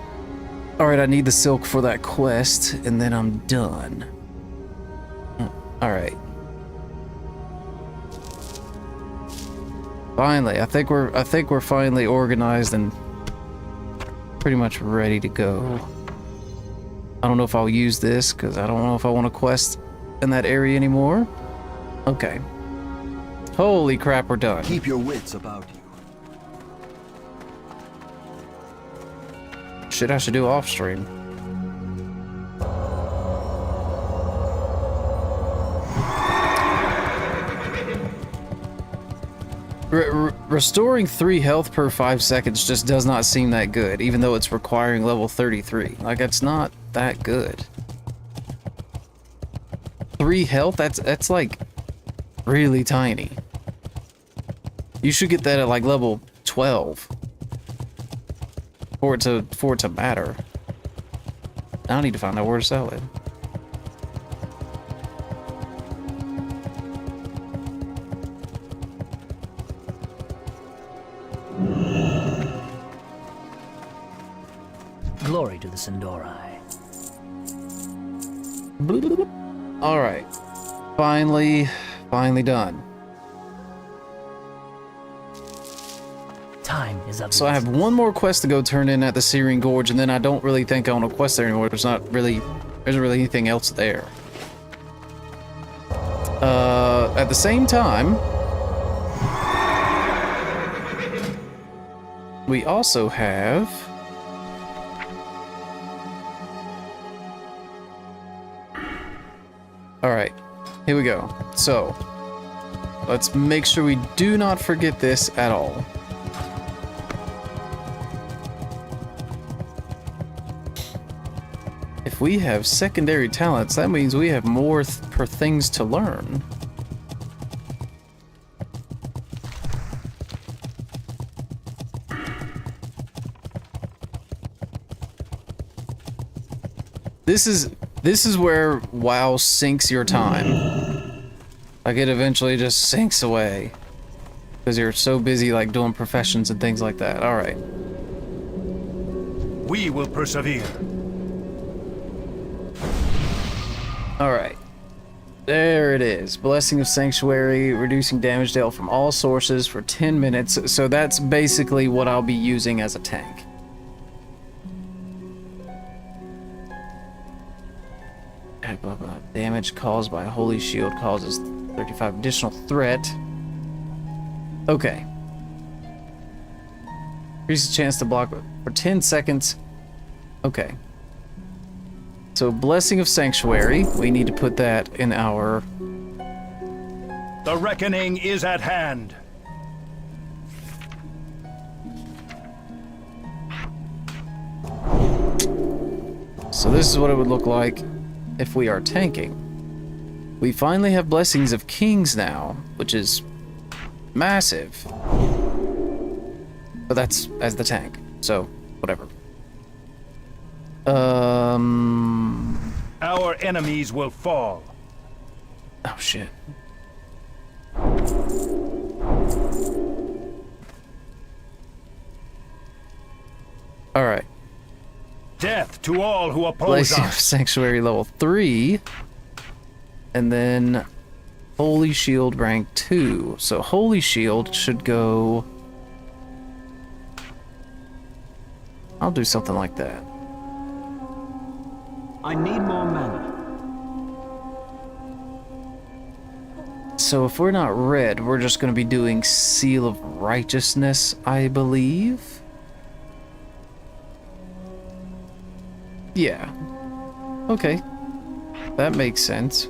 All right, I need the silk for that quest, and then I'm done. All right. Finally, I think we're finally organized and pretty much ready to go. I don't know if I'll use this because I don't know if I want to quest in that area anymore. Okay. Holy crap, we're done. Keep your wits about you. Shit, I should do off stream. Restoring 3 health per 5 seconds just does not seem that good, even though it's requiring level 33. Like, it's not that good. 3 health? That's like really tiny. You should get that at like level 12 for it to matter. Now I need to find out where to sell it. Glory to the Sindorai. All right, finally done. Time is up. So I have one more quest to go turn in at the Searing Gorge, and then I don't really think I want to quest there anymore. There isn't really anything else there. At the same time, we also have all right, here we go. So let's make sure we do not forget this at all. If we have secondary talents, that means we have more per things to learn. This is where WoW sinks your time. Like, it eventually just sinks away because you're so busy like doing professions and things like that. All right. We will persevere. All right. There it is. Blessing of Sanctuary, reducing damage dealt from all sources for 10 minutes. So that's basically what I'll be using as a tank. Damage caused by a holy shield causes 35 additional threat. Okay. Increases chance to block for 10 seconds. Okay. So Blessing of Sanctuary, we need to put that in our... The reckoning is at hand. So this is what it would look like if we are tanking. We finally have Blessings of Kings now, which is massive. But that's as the tank, so whatever. Our enemies will fall. Oh shit. All right. Death to all who oppose Blessing of us. Sanctuary level 3. And then Holy Shield rank 2. So Holy Shield should go... I'll do something like that. I need more mana. So if we're not red, we're just going to be doing Seal of Righteousness, I believe. Yeah. Okay. That makes sense.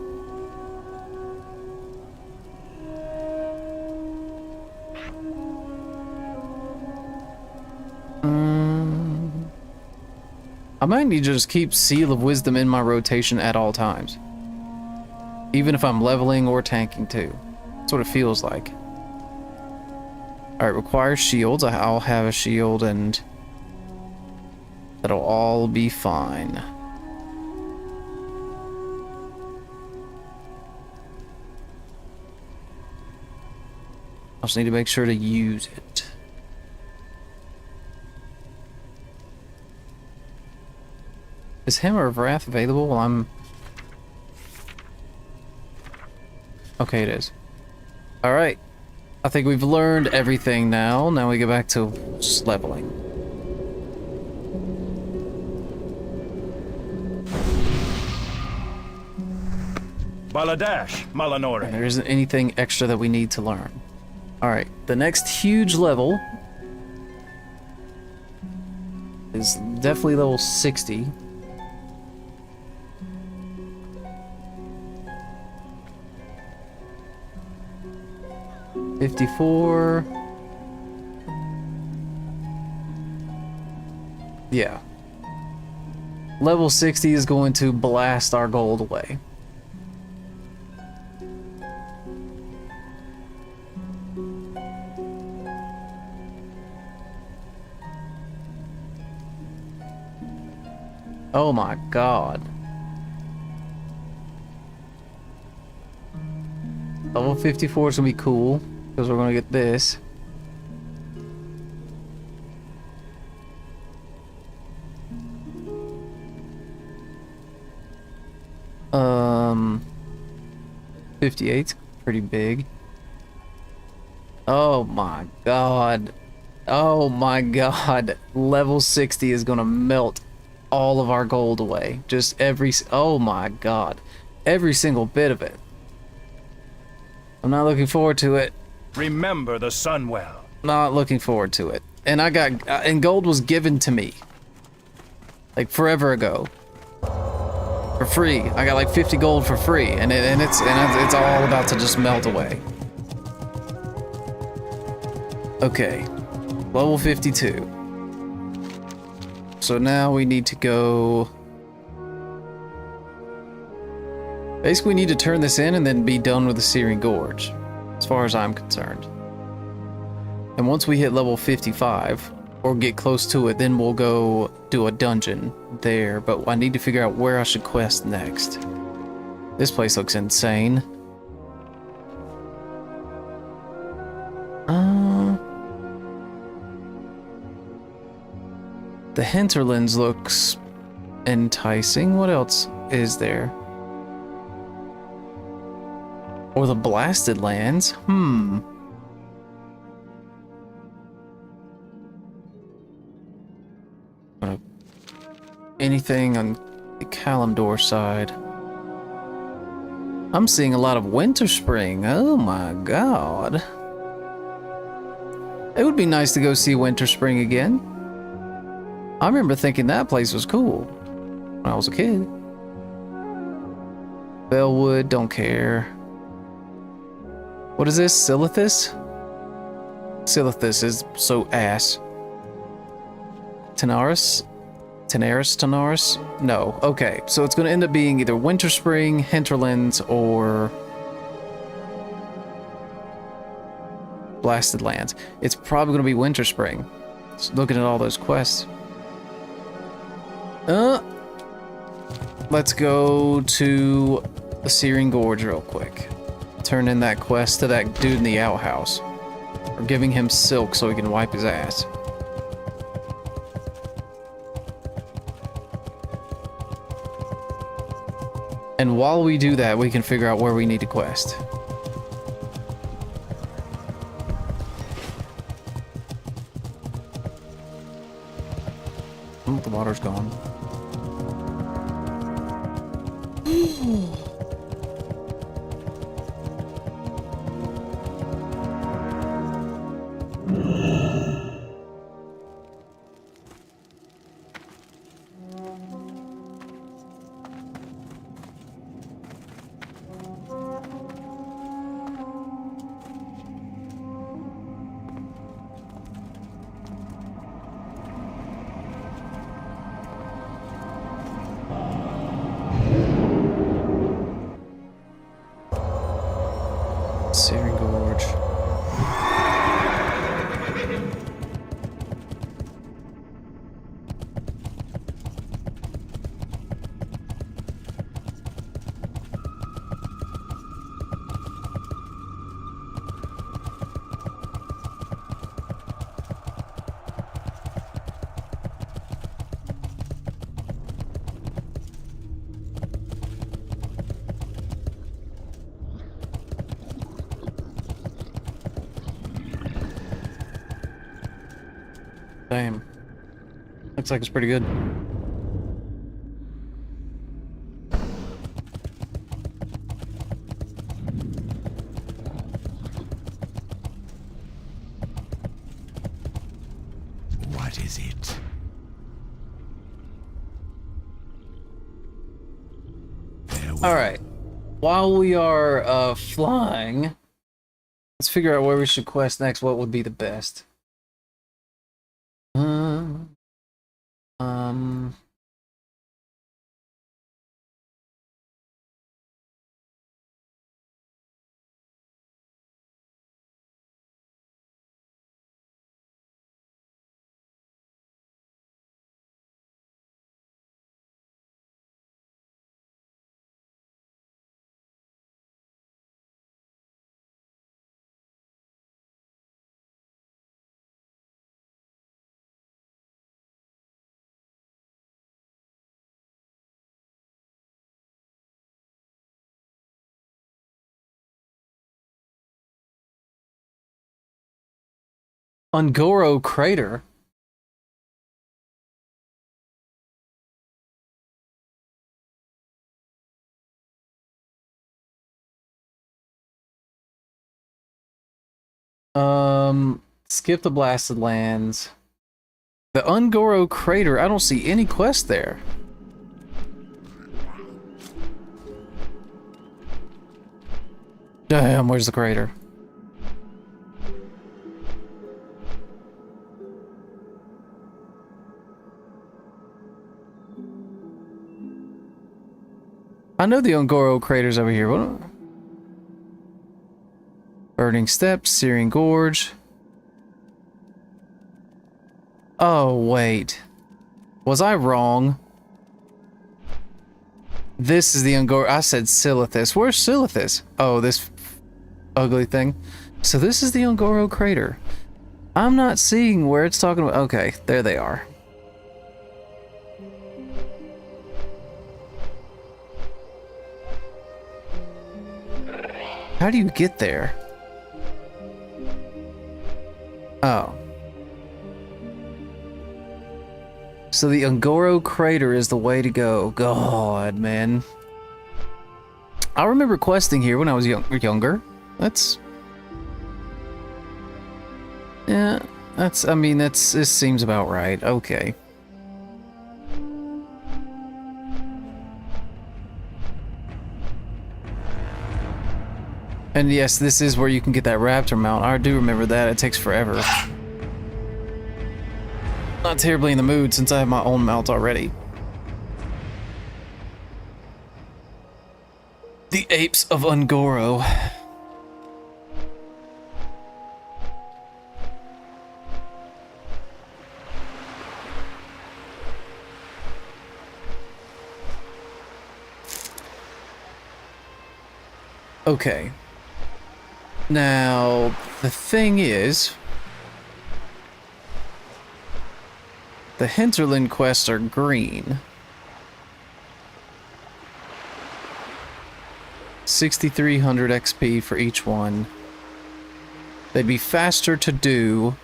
I might need to just keep Seal of Wisdom in my rotation at all times. Even if I'm leveling or tanking too. That's what it feels like. Alright, requires shields. I'll have a shield and that'll all be fine. I just need to make sure to use it. Is Hammer of Wrath available while I'm... Okay, it is. Alright. I think we've learned everything now. Now we go back to just leveling. Baladash, Malanore. There isn't anything extra that we need to learn. Alright, the next huge level is definitely level 60. $54. Yeah. Level 60 is going to blast our gold away. Oh my god. Level 54 is gonna be cool, because we're gonna get this. Um, 58's pretty big. Oh my god. Oh my god. Level 60 is gonna melt all of our gold away. Just oh my god. Every single bit of it. I'm not looking forward to it. Remember the Sunwell. Not looking forward to it. And and gold was given to me. Like forever ago. For free. I got like 50 gold for free. And it's all about to just melt away. Okay. Level 52. So now we need to go... Basically, we need to turn this in and then be done with the Searing Gorge, as far as I'm concerned. And once we hit level 55, or get close to it, then we'll go do a dungeon there. But I need to figure out where I should quest next. This place looks insane. The Hinterlands looks enticing. What else is there? Or the Blasted Lands? Anything on the Kalimdor side? I'm seeing a lot of Winter Spring. Oh my god. It would be nice to go see Winter Spring again. I remember thinking that place was cool when I was a kid. Bellwood, don't care. What is this? Silithus? Silithus is so ass. Tanaris? Tanaris? No. Okay, so it's going to end up being either Winter Spring, Hinterlands, or Blasted Lands. It's probably going to be Winter Spring. Just looking at all those quests. Let's go to the Searing Gorge real quick. Turn in that quest to that dude in the outhouse. Or giving him silk so he can wipe his ass. And while we do that, we can figure out where we need to quest. Oh, the water's gone. Damn. Looks like it's pretty good. What is it? Alright. While we are flying, let's figure out where we should quest next. What would be the best? Ungoro Crater. Skip the Blasted Lands. The Ungoro Crater, I don't see any quest there. Damn, where's the crater? I know the Ungoro Crater's over here. What? Burning Steps, Searing Gorge. Oh, wait. Was I wrong? This is the Ungoro. I said Silithus. Where's Silithus? Oh, this ugly thing. So this is the Ungoro Crater. I'm not seeing where it's talking about. Okay, there they are. How do you get there? Oh. So the Ungoro Crater is the way to go. God, man. I remember questing here when I was younger. That's... Yeah, I mean, this seems about right. Okay. And yes, this is where you can get that raptor mount. I do remember that. It takes forever. Not terribly in the mood since I have my own mount already. The Apes of Ungoro. Okay. Now, the thing is, the Hinterland quests are green. 6,300 XP for each one. They'd be faster to do,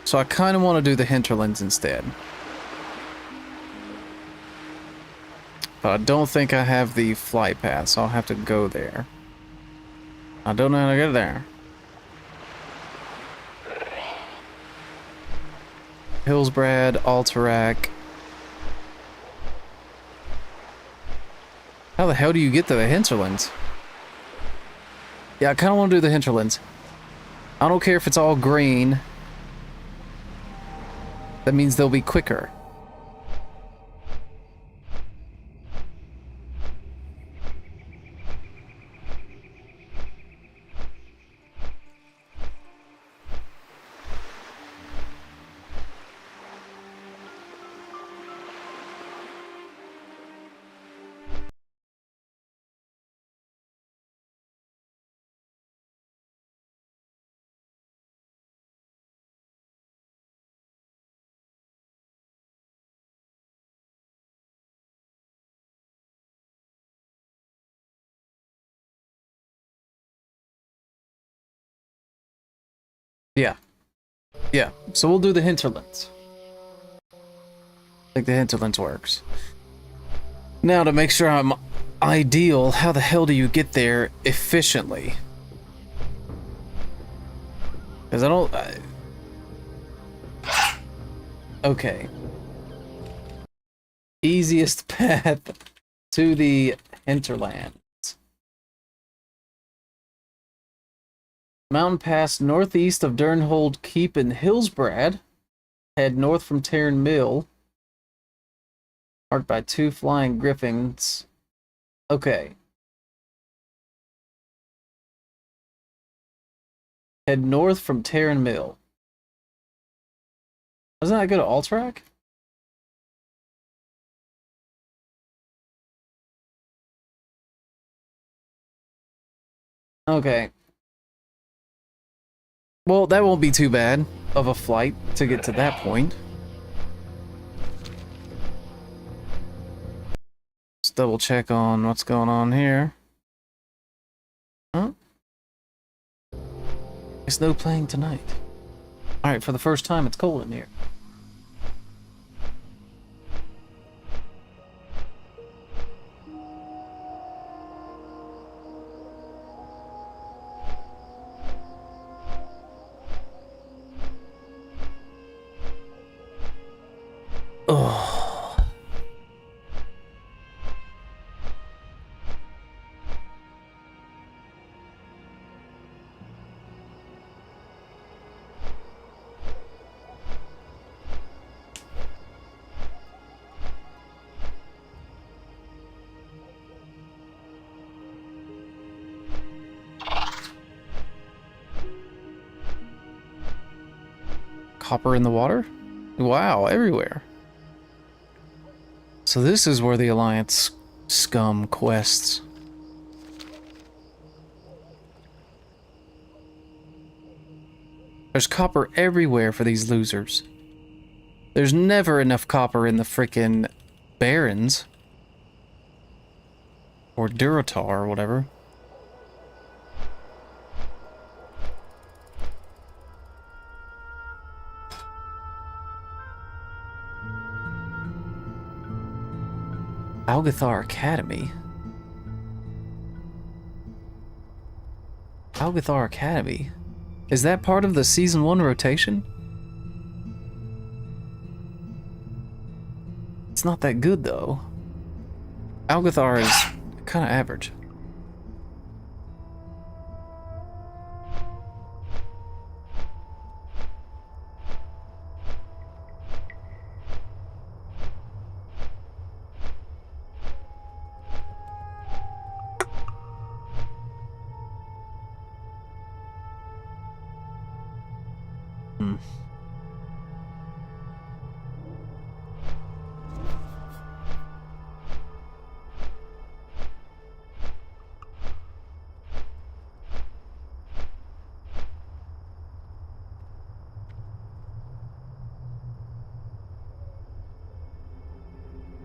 so I kind of want to do the Hinterlands instead. But I don't think I have the flight path, so I'll have to go there. I don't know how to get there. Hillsbrad, Alterac. How the hell do you get to the Hinterlands? Yeah, I kind of want to do the Hinterlands. I don't care if it's all green. That means they'll be quicker. Yeah. Yeah, so we'll do the Hinterlands. Like the hinterlands works. Now to make sure I'm ideal, how the hell do you get there efficiently? Because I don't... Okay. Easiest path to the hinterlands. Mountain pass northeast of Durnhold Keep in Hillsbrad. Head north from Taryn Mill. Marked by 2 flying griffins. Okay. Head north from Taryn Mill. Doesn't that go to Alterac? Okay. Well, that won't be too bad of a flight to get to that point. Let's double check on what's going on here. Huh? It's no playing tonight. Alright, for the first time, it's cold in here. Oh. Copper in the water? Wow, everywhere. So this is where the Alliance scum quests. There's copper everywhere for these losers. There's never enough copper in the frickin' Barrens. Or Duratar or whatever. Algathar Academy? Algathar Academy? Is that part of the Season 1 rotation? It's not that good, though. Algathar is kind of average.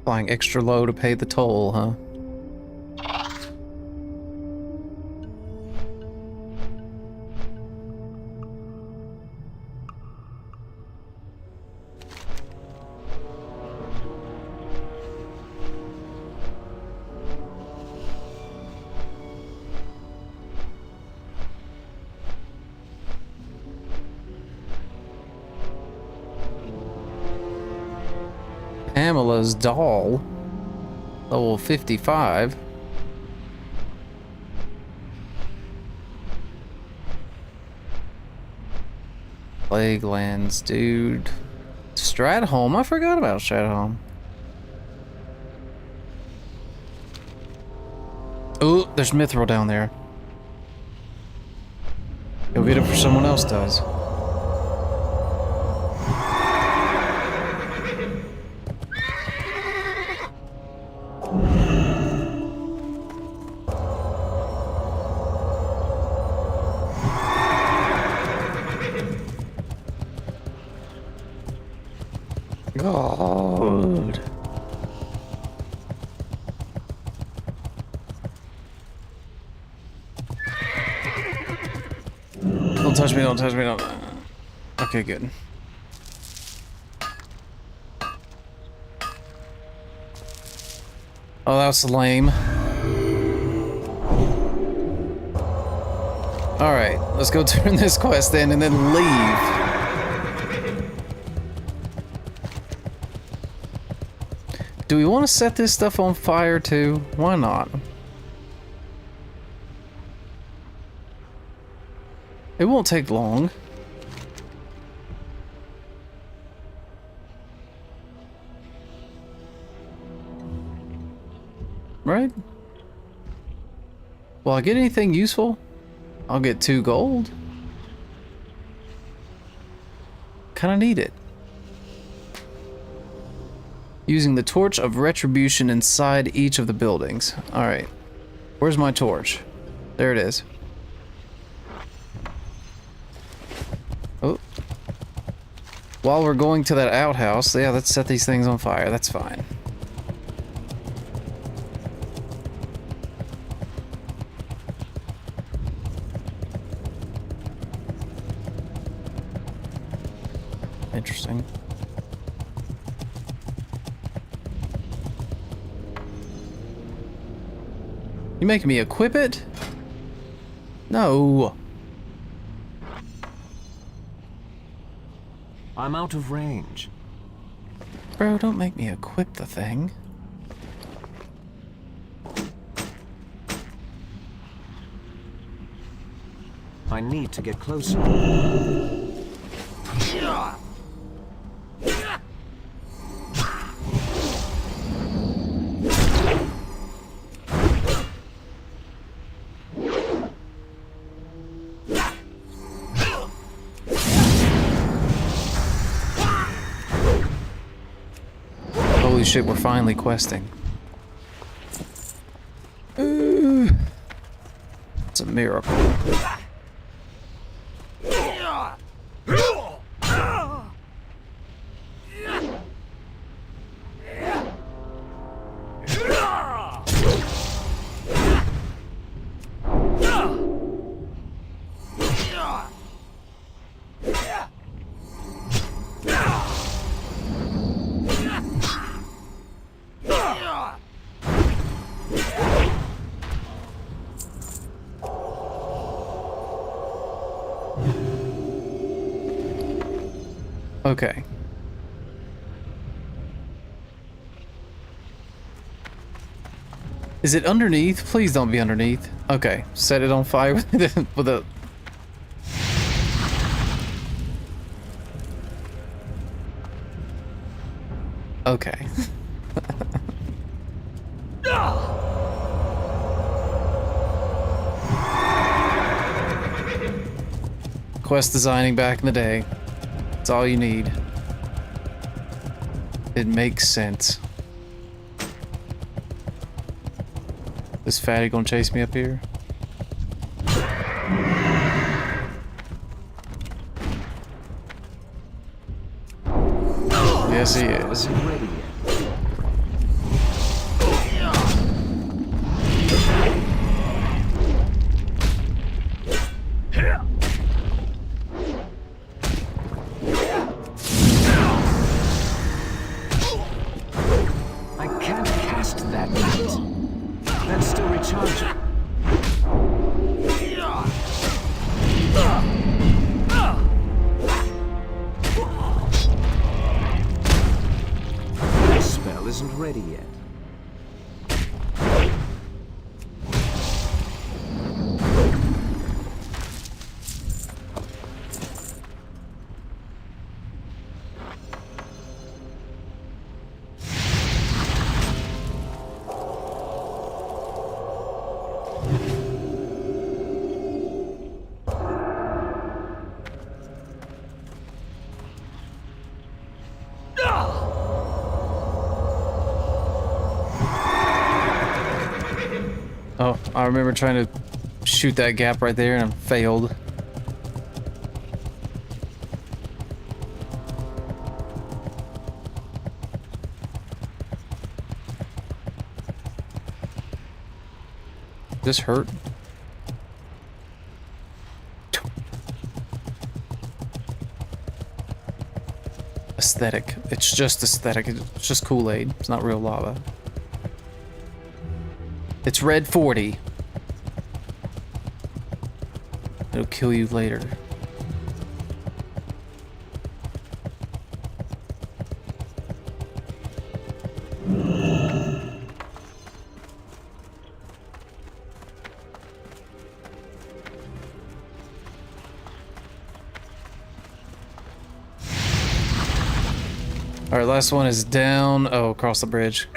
Flying extra low to pay the toll, huh? Pamela's doll, level 55. Plaguelands, dude. Stratholme, I forgot about Stratholme. Oh, there's Mithril down there. Go get it before someone else does. God. Don't touch me, don't touch me, don't. Okay, good. Oh, that was lame. Alright, let's go turn this quest in and then leave. Do we want to set this stuff on fire too? Why not? It won't take long. Right? Will I get anything useful? I'll get 2 gold. Kinda need it. Using the torch of retribution inside each of the buildings. Alright. Where's my torch? There it is. Oh. While we're going to that outhouse, yeah, let's set these things on fire. That's fine. Interesting. You making me equip it? No. I'm out of range. Bro, don't make me equip the thing. I need to get closer. Holy shit, we're finally questing. It's a miracle. Okay. Is it underneath? Please don't be underneath. Okay, set it on fire with a... Okay. Quest designing back in the day. That's all you need. It makes sense. This fatty gonna chase me up here? Yes, he is. Isn't ready yet. I can't cast that yet. That's still recharging. That spell isn't ready yet. Oh, I remember trying to shoot that gap right there and I failed. This hurt? Aesthetic. It's just aesthetic. It's just Kool-Aid. It's not real lava. It's red 40. It'll kill you later. Alright, last one is down. Oh, across the bridge.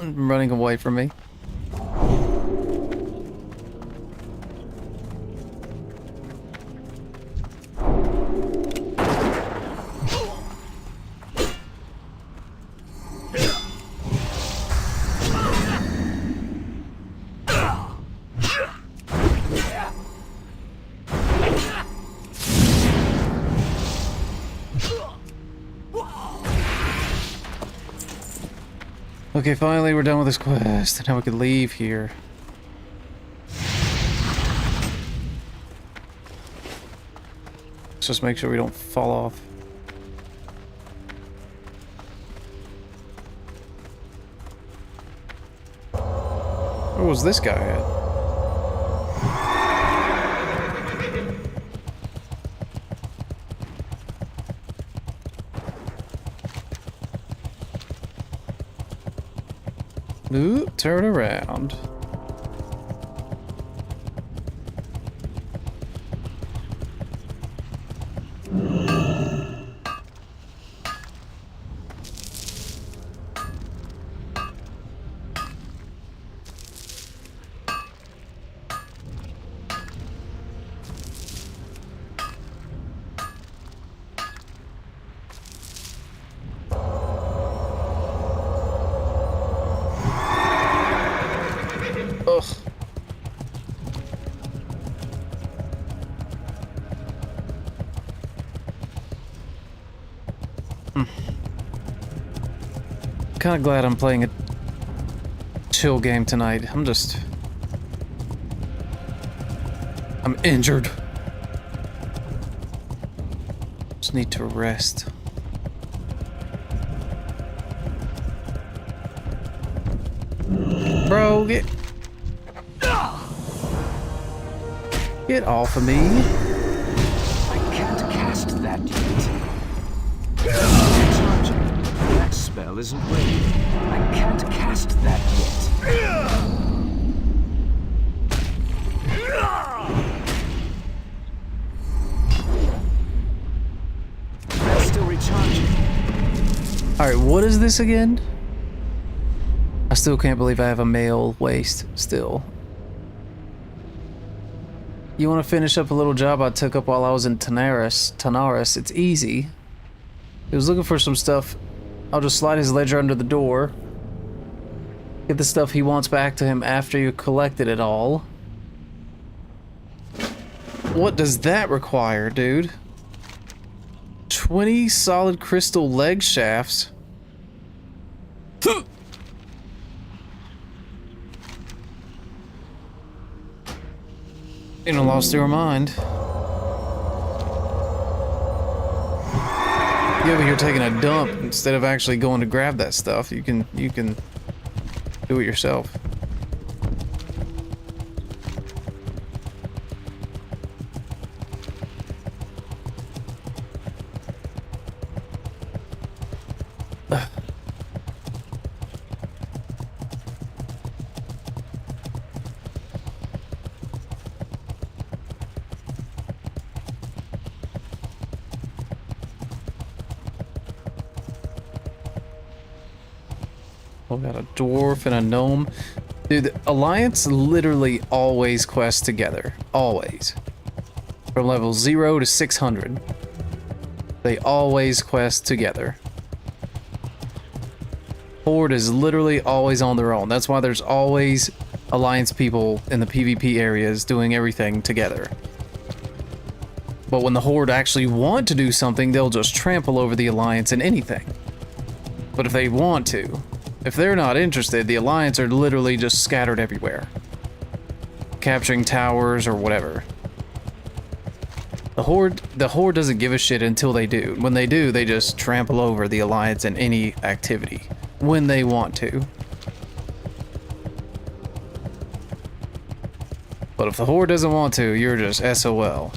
Running away from me. Okay, finally we're done with this quest. Now we can leave here. Let's just make sure we don't fall off. Where was this guy at? Ooh, turn around. Ugh. Kind of glad I'm playing a chill game tonight. I'm injured. Just need to rest. Bro, get off of me. I can't cast that yet. Charging. That spell isn't ready. I can't cast that yet. That's still recharging. Alright, what is this again? I still can't believe I have a male waist still. You want to finish up a little job I took up while I was in Tanaris? It's easy. He was looking for some stuff. I'll just slide his ledger under the door. Get the stuff he wants back to him after you collected it all. What does that require, dude? 20 solid crystal leg shafts. You know, lost your mind. You over here taking a dump instead of actually going to grab that stuff. You can do it yourself. We got a dwarf and a gnome. Dude, the Alliance literally always quests together. Always. From level 0 to 600. They always quest together. Horde is literally always on their own. That's why there's always Alliance people in the PvP areas doing everything together. But when the Horde actually want to do something, they'll just trample over the Alliance in anything. But if they want to, if they're not interested, the Alliance are literally just scattered everywhere. Capturing towers or whatever. The Horde doesn't give a shit until they do. When they do, they just trample over the Alliance in any activity. When they want to. But if the Horde doesn't want to, you're just SOL.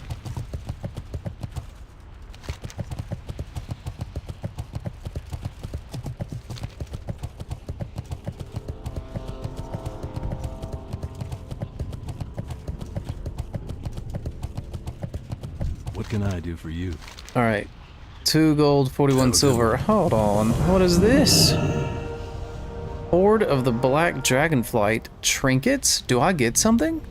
What can I do for you? Alright. 2 gold, 41 silver. Hold on. What is this? Horde of the Black Dragonflight. Trinkets? Do I get something?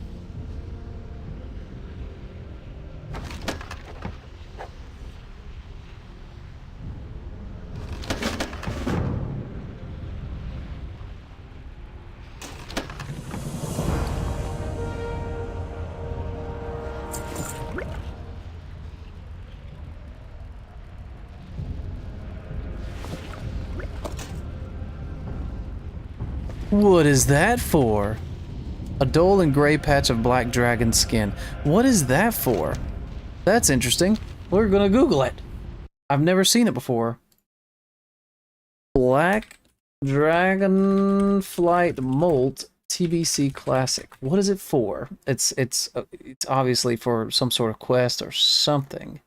What is that for? A dull and gray patch of black dragon skin. What is that for? That's interesting. We're gonna Google it. I've never seen it before. Black Dragonflight Molt TBC Classic. What is it for? It's obviously for some sort of quest or something.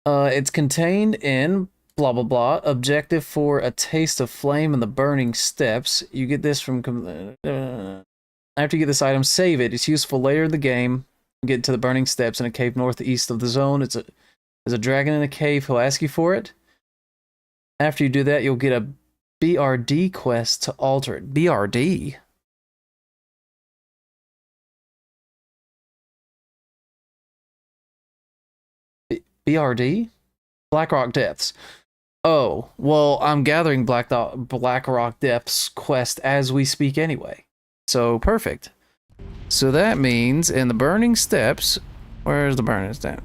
It's contained in blah blah blah. Objective for a taste of flame in the burning steppes. You get this from after you get this item, save it. It's useful later in the game. Get to the burning steppes in a cave northeast of the zone. There's a dragon in a cave. He'll ask you for it. After you do that, you'll get a BRD quest to alter it. BRD? BRD? Blackrock Depths. Oh, well, I'm gathering Blackrock Depths quest as we speak anyway. So, perfect. So that means in the Burning Steppes... Where's the Burning Steppes?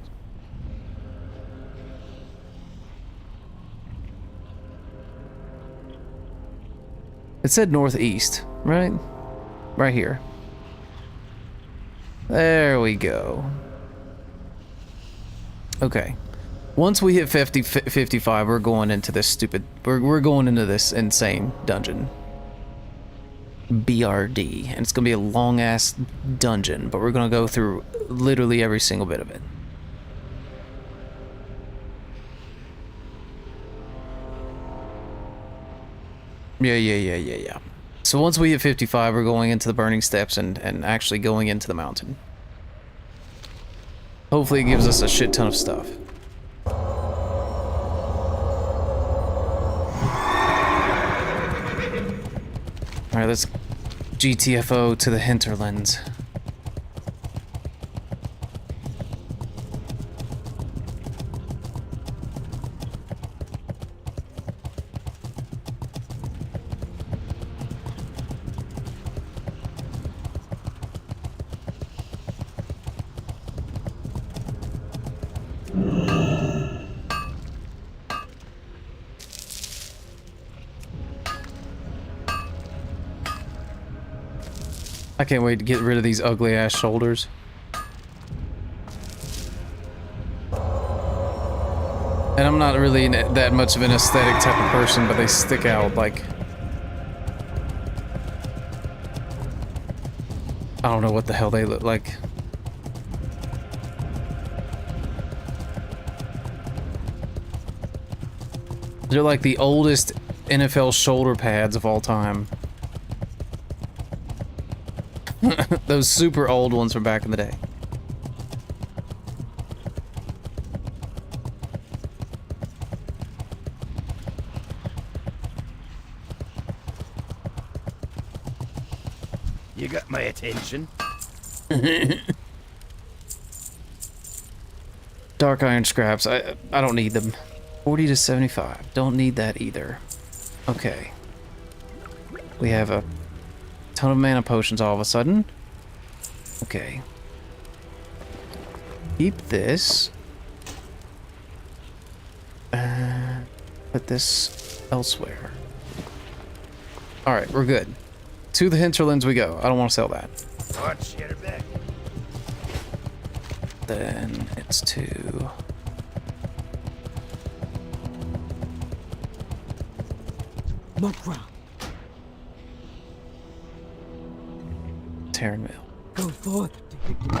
It said northeast, right? Right here. There we go. Okay. Once we hit 55, we're going into this stupid... We're going into this insane dungeon. BRD. And it's going to be a long-ass dungeon, but we're going to go through literally every single bit of it. Yeah. So once we hit 55, we're going into the Burning Steppes and actually going into the mountain. Hopefully it gives us a shit ton of stuff. Alright, let's GTFO to the hinterlands. I can't wait to get rid of these ugly ass shoulders. And I'm not really that much of an aesthetic type of person, but they stick out like... I don't know what the hell they look like. They're like the oldest NFL shoulder pads of all time. Those super old ones from back in the day. You got my attention. Dark iron scraps. I don't need them. 40 to 75. Don't need that either. Okay. We have a ton of mana potions all of a sudden. Okay. Keep this. Put this elsewhere. Alright, we're good. To the hinterlands we go. I don't want to sell that. Watch, get it back. Then it's to... Mokra, Terran Mill. go forth to victory.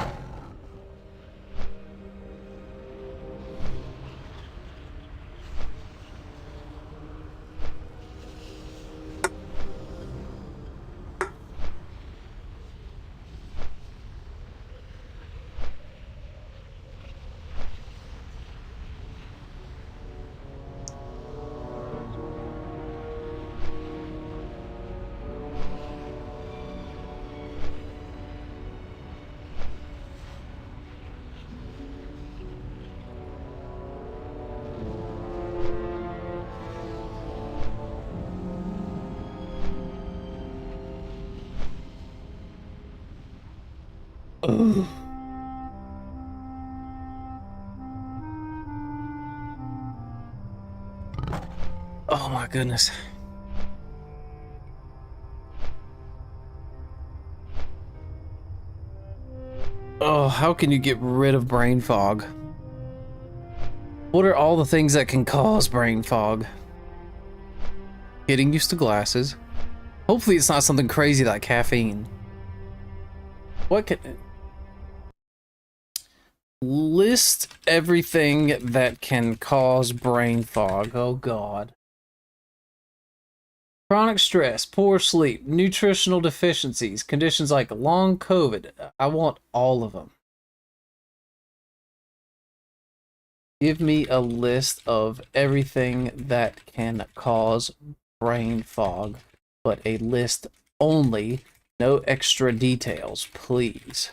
Oh my goodness. Oh, how can you get rid of brain fog? What are all the things that can cause brain fog? Getting used to glasses. Hopefully it's not something crazy like caffeine. What can... List everything that can cause brain fog. Oh god. Chronic stress, poor sleep, nutritional deficiencies, conditions like long COVID. I want all of them. Give me a list of everything that can cause brain fog, but a list only, no extra details, please.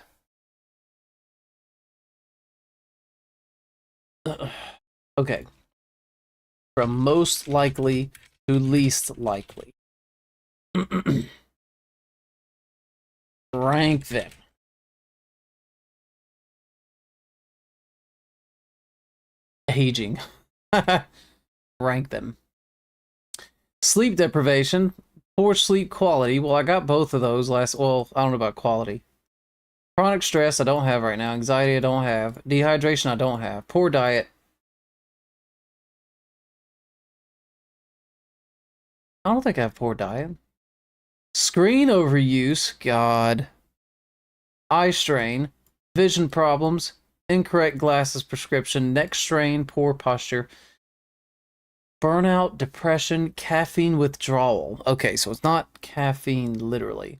Okay. From most likely to least likely. Rank them. Aging. Rank them. Sleep deprivation. Poor sleep quality. Well, I got both of those last... Well, I don't know about quality. Chronic stress, I don't have right now. Anxiety, I don't have. Dehydration, I don't have. Poor diet. I don't think I have poor diet. Screen overuse, God. Eye strain, vision problems, incorrect glasses prescription, neck strain, poor posture, burnout, depression, caffeine withdrawal. Okay, so it's not caffeine literally.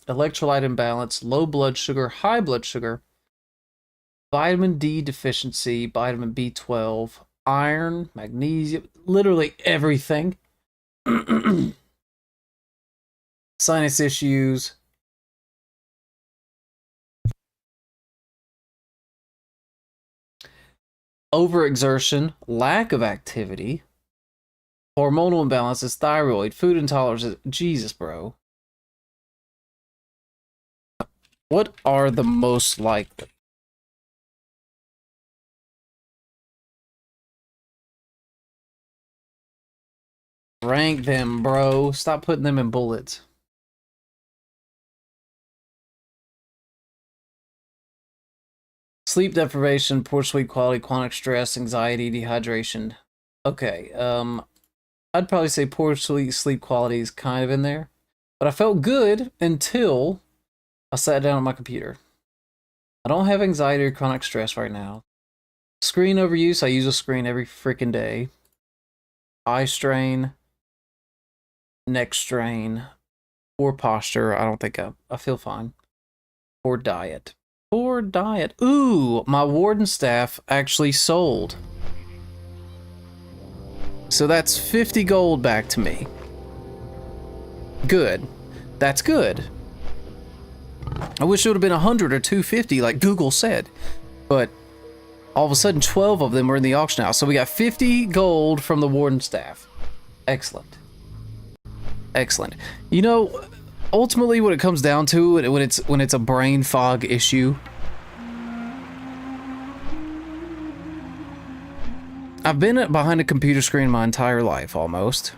Electrolyte imbalance, low blood sugar, high blood sugar, vitamin D deficiency, vitamin B12, iron, magnesium, literally everything. Sinus issues. Overexertion, lack of activity, hormonal imbalances, thyroid, food intolerances. Jesus, bro. What are the most likely? Rank them, bro. Stop putting them in bullets. Sleep deprivation, poor sleep quality, chronic stress, anxiety, dehydration. Okay, I'd probably say poor sleep quality is kind of in there. But I felt good until I sat down on my computer. I don't have anxiety or chronic stress right now. Screen overuse, I use a screen every freaking day. Eye strain. Neck strain. Poor posture, I don't think I feel fine. Poor diet. Poor diet. Ooh, my warden staff actually sold. So that's 50 gold back to me. Good. That's good. I wish it would have been 100 or 250 like Google said. But All of a sudden, 12 of them were in the auction house. So we got 50 gold from the warden staff. Excellent. Excellent. You know, ultimately, what it comes down to, when it's a brain fog issue, I've been behind a computer screen my entire life, almost.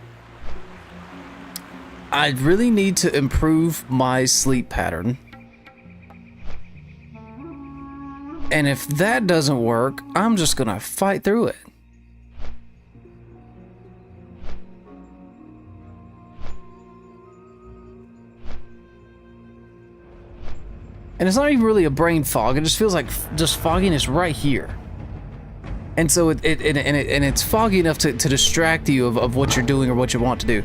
I really need to improve my sleep pattern. And if that doesn't work, I'm just gonna fight through it. And it's not even really a brain fog. It just feels like just fogginess right here. And so it's foggy enough to distract you of what you're doing or what you want to do.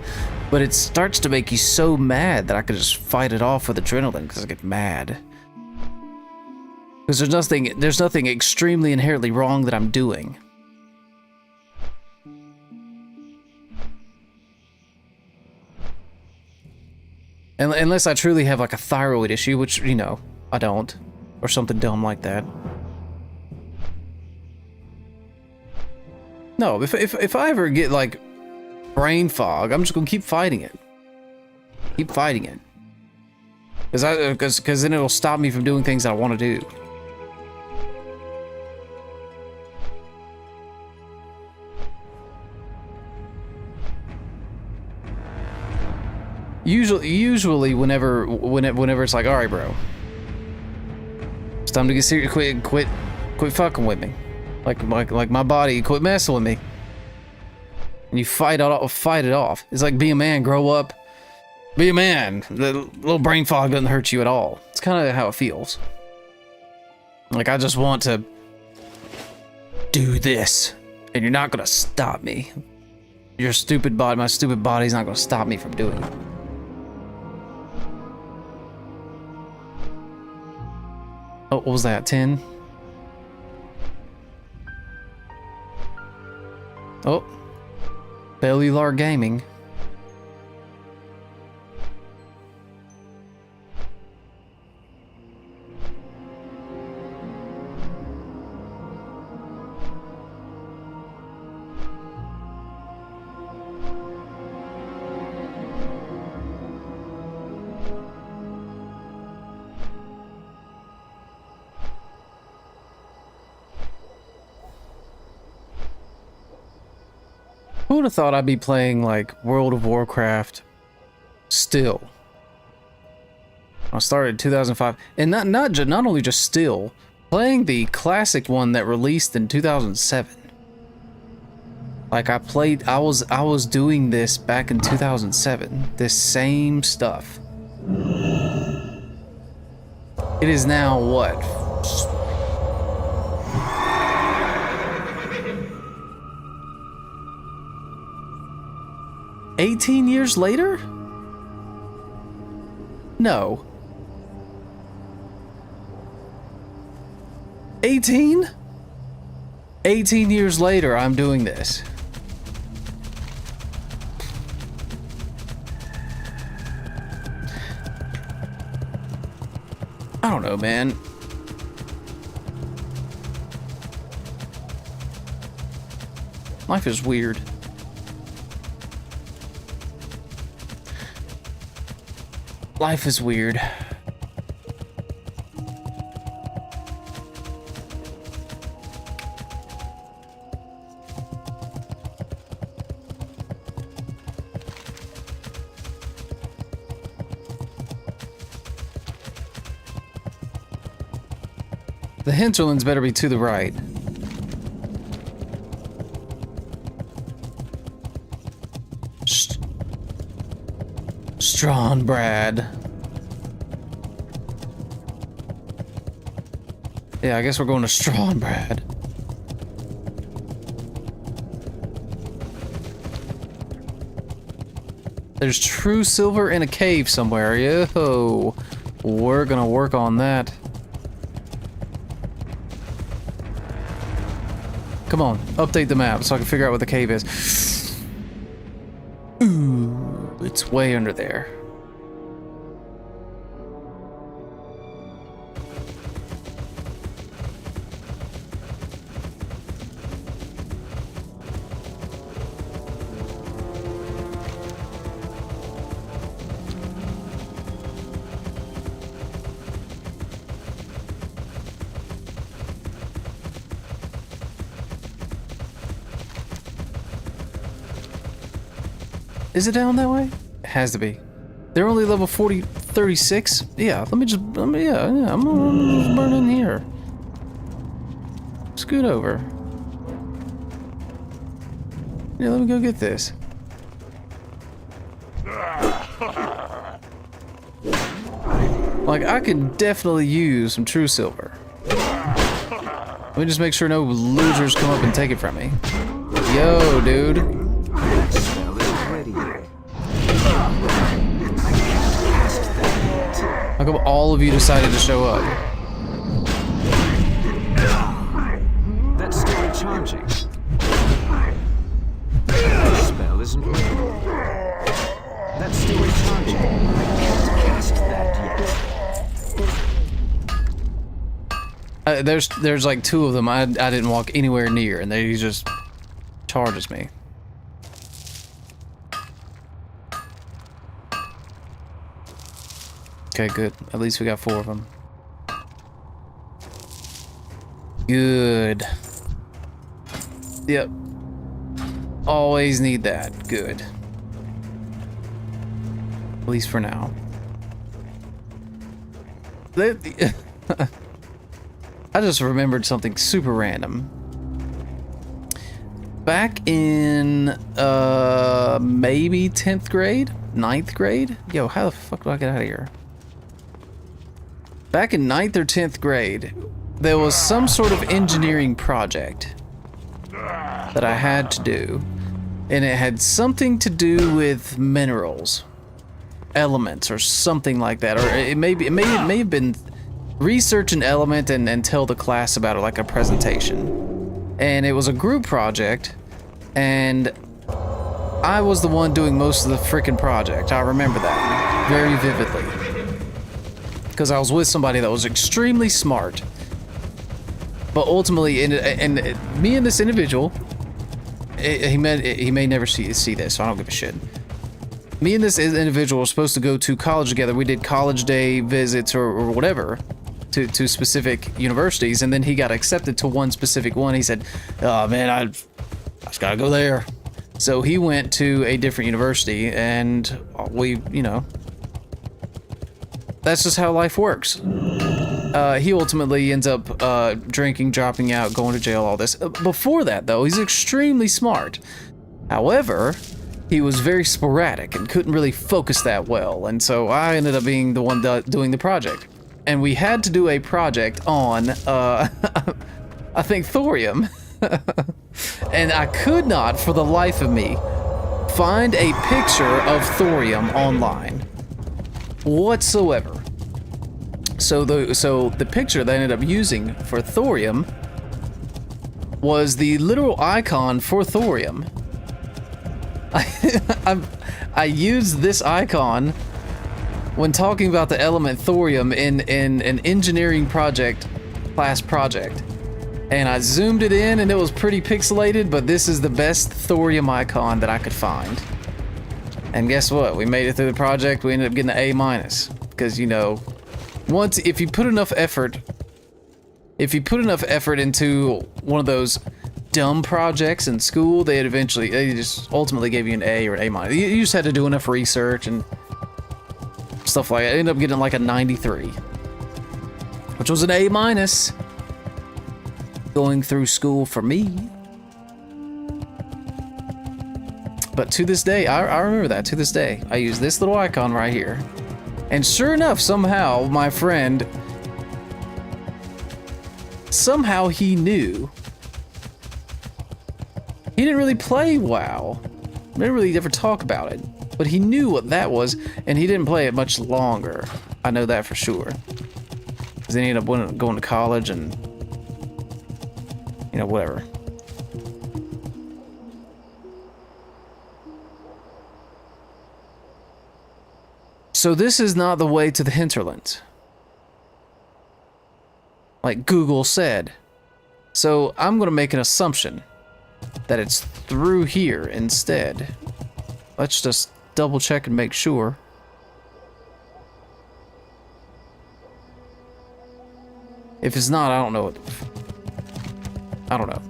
But it starts to make you so mad that I could just fight it off with adrenaline because I get mad. Because there's nothing extremely inherently wrong that I'm doing. Unless I truly have like a thyroid issue, which, you know, I don't. Or something dumb like that. No, if I ever get like brain fog, I'm just gonna keep fighting it. Keep fighting it. Because then it'll stop me from doing things that I want to do. Usually whenever it's like, all right, bro, it's time to get serious. Quit fucking with me. Like my body, quit messing with me. And you fight it off. It's like, be a man, grow up, be a man. The little brain fog doesn't hurt you at all. It's kind of how it feels. Like, I just want to do this, and you're not gonna stop me. Your stupid body, my stupid body's not gonna stop me from doing it. Oh, what was that? 10? Oh, Bellular Gaming. Who would have thought I'd be playing like World of Warcraft still? I started in 2005, and not only just still playing the classic one that released in 2007. Like I was doing this back in 2007. This same stuff. It is now what? 18 years later? No. 18? 18 years later, I'm doing this. I don't know, man. Life is weird. Life is weird. The hinterlands better be to the right. Strong Brad. Yeah, I guess we're going to Strong Brad. There's true silver in a cave somewhere. Yo, we're gonna work on that. Come on, update the map so I can figure out what the cave is. Ooh, it's way under there. Is it down that way? It has to be. They're only level 36? Yeah, I'm gonna just burn in here. Scoot over. Yeah, let me go get this. Like, I can definitely use some true silver. Let me just make sure no losers come up and take it from me. Yo, dude. That spell isn't ready yet. I can't cast that yet. How come all of you decided to show up? That's still recharging. That spell isn't ready. That's still recharging. I can't cast that yet. There's like 2 of them I didn't walk anywhere near, and he just charges me. Okay, good. At least we got 4 of them. Good. Yep. Always need that. Good. At least for now. I just remembered something super random. Back in maybe 10th grade? 9th grade? Yo, how the fuck do I get out of here? Back in 9th or 10th grade, there was some sort of engineering project that I had to do, and it had something to do with minerals, elements, or something like that. Or it may have been research an element and tell the class about it, like a presentation. And it was a group project, and I was the one doing most of the freaking project. I remember that very vividly, because I was with somebody that was extremely smart. But ultimately, and me and this individual, he may never see this, so I don't give a shit. Me and this individual were supposed to go to college together. We did college day visits or whatever to specific universities, and then he got accepted to one specific one. He said, "Oh man, I just gotta go there." So he went to a different university, and we, that's just how life works. He ultimately ends up drinking, dropping out, going to jail, all this. Before that, though, he's extremely smart. However, he was very sporadic and couldn't really focus that well, and so I ended up being the one doing the project. And we had to do a project on, I think, thorium. And I could not, for the life of me, find a picture of thorium online whatsoever. So the picture that I ended up using for thorium was the literal icon for thorium. I used this icon when talking about the element thorium in an engineering project, class project. And I zoomed it in and it was pretty pixelated, but this is the best thorium icon that I could find. And guess what? We made it through the project. We ended up getting an A-. Because, if you put enough effort into one of those dumb projects in school, they just ultimately gave you an A or an A-. You just had to do enough research and stuff like that. I ended up getting like a 93, which was an A- going through school for me. But to this day, I remember that. To this day, I use this little icon right here. And sure enough, somehow my friend, he knew. He didn't really play WoW. We didn't really ever talk about it. But he knew what that was, and he didn't play it much longer. I know that for sure. Because then he ended up going to college and, whatever. So this is not the way to the hinterlands, like Google said. So I'm going to make an assumption that it's through here instead. Let's just double check and make sure. If it's not, I don't know. I don't know.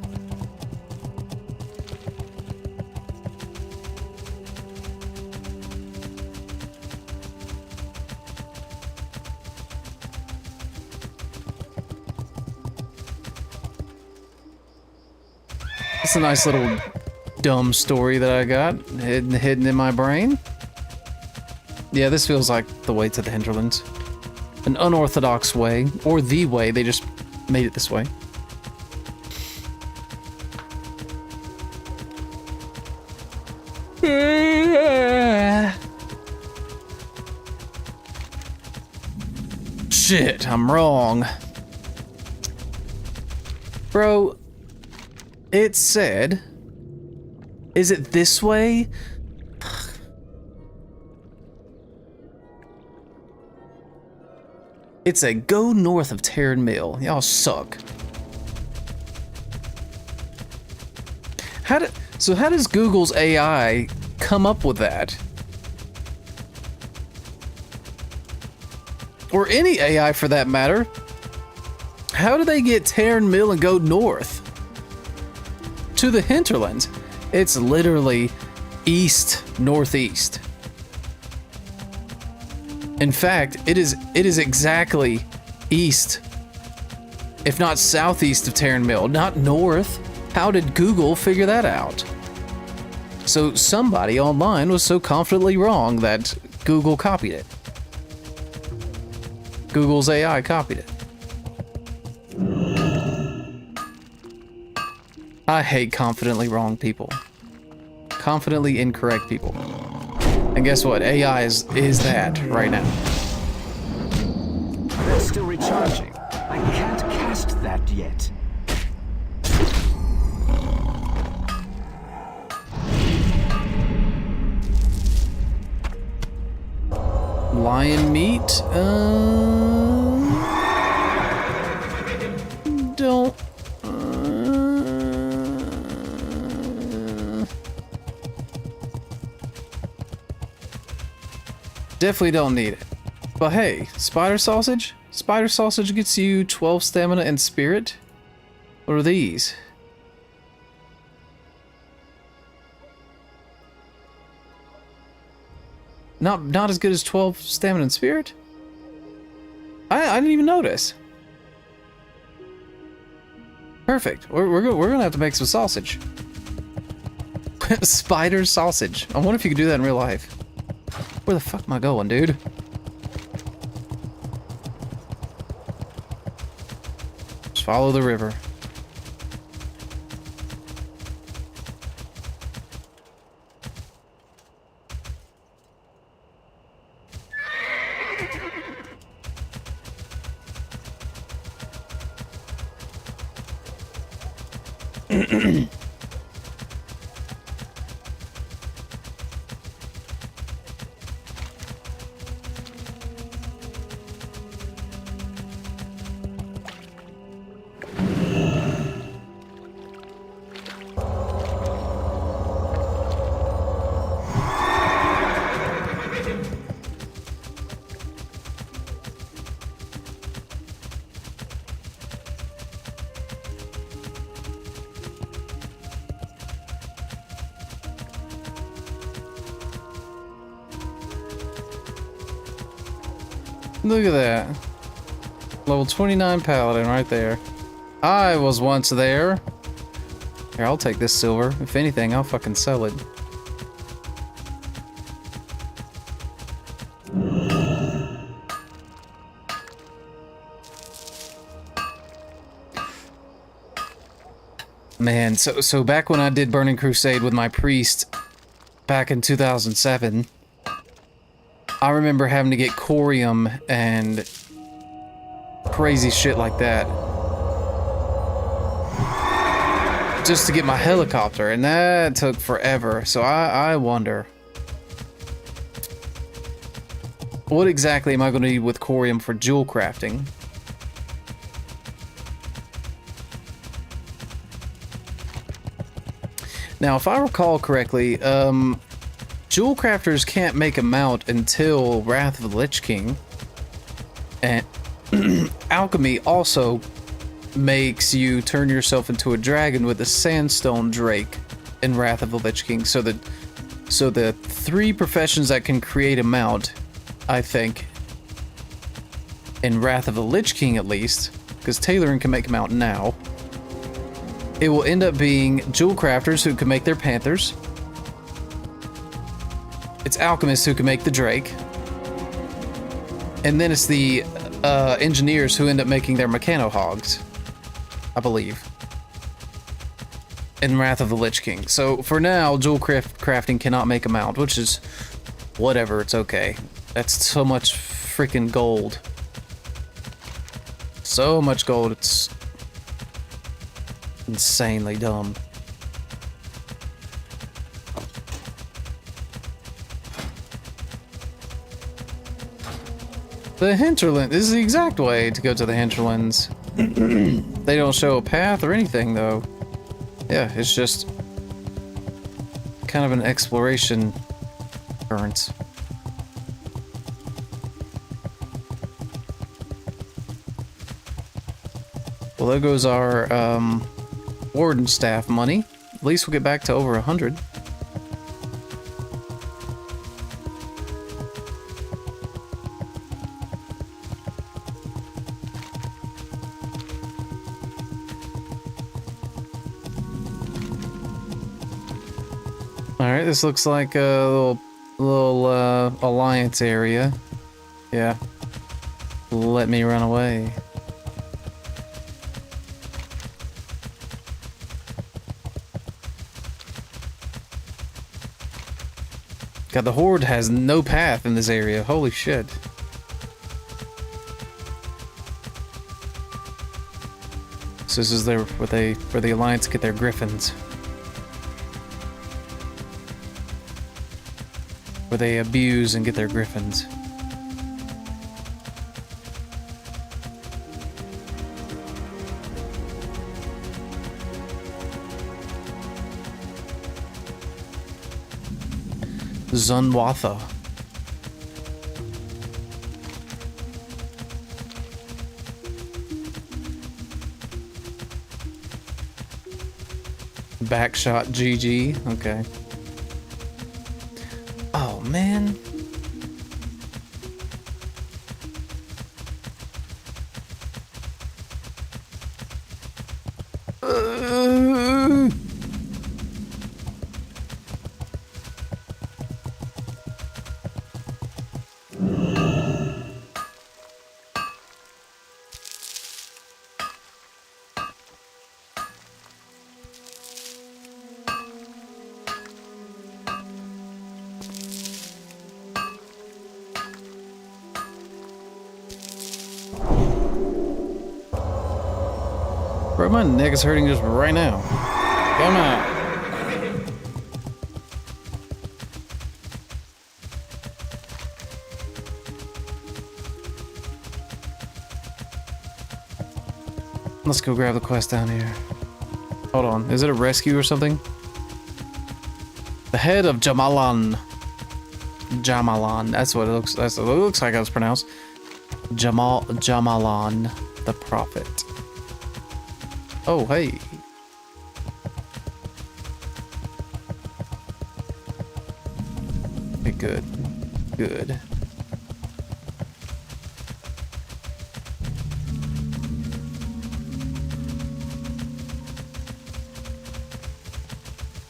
It's a nice little dumb story that I got hidden in my brain. Yeah, this feels like the way to the hinterlands. An unorthodox way, or the way, they just made it this way. Shit, I'm wrong. Bro, it said... Is it this way? It's a go north of Terran Mill. Y'all suck. How does Google's AI come up with that? Or any AI for that matter. How do they get Terran Mill and go north? To the hinterlands. It's literally east-northeast. In fact, it is exactly east, if not southeast of Terran Mill, not north. How did Google figure that out? So somebody online was so confidently wrong that Google copied it. Google's AI copied it. I hate confidently wrong people. Confidently incorrect people. And guess what? AI is that right now. That's still recharging. I can't cast that yet. Lion meat? Don't... Definitely don't need it. But hey, spider sausage? Spider sausage gets you 12 stamina and spirit? What are these? Not as good as 12 stamina and spirit? I didn't even notice. Perfect. We're gonna have to make some sausage. Spider sausage. I wonder if you could do that in real life. Where the fuck am I going, dude? Just follow the river. Look at that. Level 29 Paladin right there. I was once there. Here, I'll take this silver. If anything, I'll fucking sell it. Man, so back when I did Burning Crusade with my priest back in 2007, I remember having to get corium and crazy shit like that just to get my helicopter, and that took forever. So I wonder, what exactly am I going to need with corium for jewel crafting? Now, if I recall correctly, jewel crafters can't make a mount until Wrath of the Lich King. And alchemy also makes you turn yourself into a dragon with a sandstone drake in Wrath of the Lich King. So the three professions that can create a mount, I think, in Wrath of the Lich King at least, because tailoring can make a mount now, it will end up being jewel crafters who can make their panthers. It's alchemists who can make the drake. And then it's the engineers who end up making their mechano hogs, I believe, in Wrath of the Lich King. So for now, jewel crafting cannot make a mount, which is whatever, it's okay. That's so much freaking gold. So much gold, it's insanely dumb. The hinterland, this is the exact way to go to the hinterlands. They don't show a path or anything though. Yeah, it's just kind of an exploration occurrence. Well, there goes our warden staff money. At least we'll get back to over 100. Alright, this looks like a little alliance area. Yeah. Let me run away. God, the Horde has no path in this area. Holy shit. So this is where the Alliance get their griffins. Where they abuse and get their griffins. Zunwatha. Backshot GG. Okay. Oh man. Bro, my neck is hurting just right now. Come on. Let's go grab the quest down here. Hold on, is it a rescue or something? The head of Jamalan. Jamalan, that's what it looks like. It was pronounced. Jamalan, the prophet. Oh, hey. Okay, good. Good.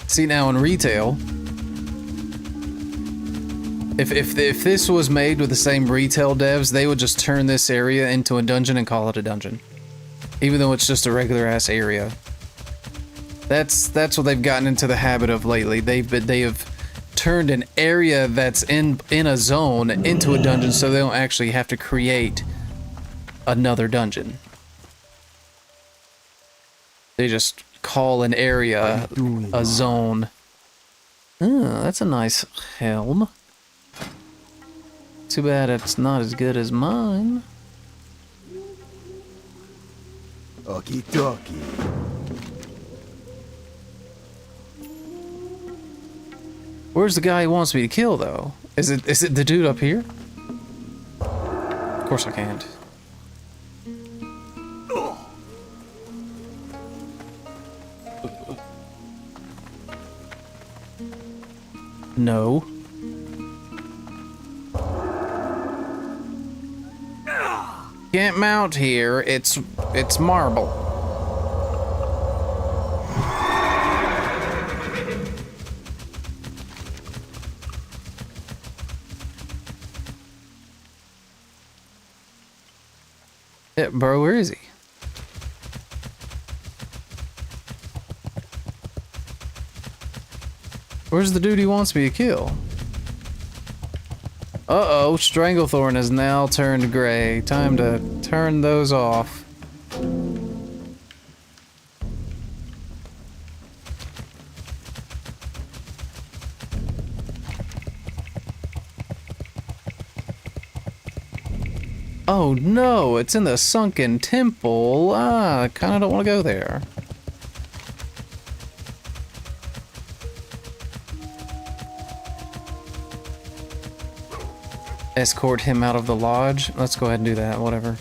See, now in retail, if this was made with the same retail devs, they would just turn this area into a dungeon and call it a dungeon. Even though it's just a regular ass area. That's what they've gotten into the habit of lately. They have turned an area that's in a zone into a dungeon, so they don't actually have to create another dungeon. They just call an area a zone. Oh, that's a nice helm. Too bad it's not as good as mine. Okie dokie. Where's the guy who wants me to kill, though? Is it the dude up here? Of course I can't. No. Can't mount here. It's marble. Yeah, bro, where is he? Where's the dude he wants me to kill? Uh-oh, Stranglethorn has now turned gray. Time to turn those off. Oh no, it's in the sunken temple. I kinda don't want to go there. Escort him out of the lodge. Let's go ahead and do that, whatever.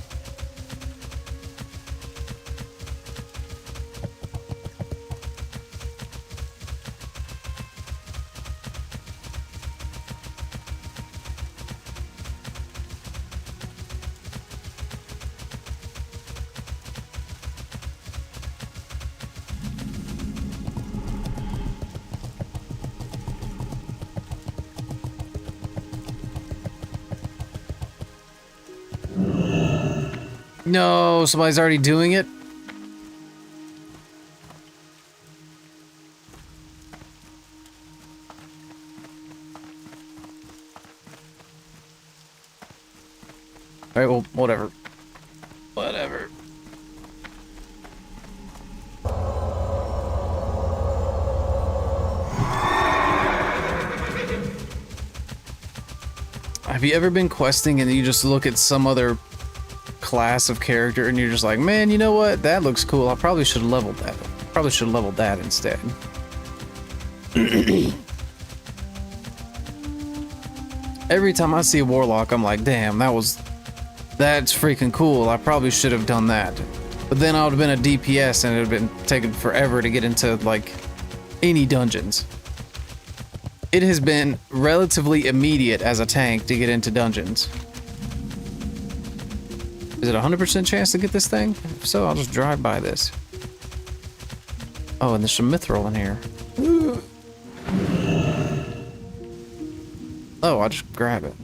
No, somebody's already doing it. Alright, well, whatever. Whatever. Have you ever been questing and you just look at some other class of character and you're just like, man, you know what? That looks cool. I probably should have leveled that. Probably should have leveled that instead. Every time I see a warlock, I'm like, damn, that's freaking cool. I probably should have done that. But then I would have been a DPS and it would have been taken forever to get into like any dungeons. It has been relatively immediate as a tank to get into dungeons. Is it a 100% chance to get this thing? If so, I'll just drive by this. Oh, and there's some mithril in here. Oh, I'll just grab it.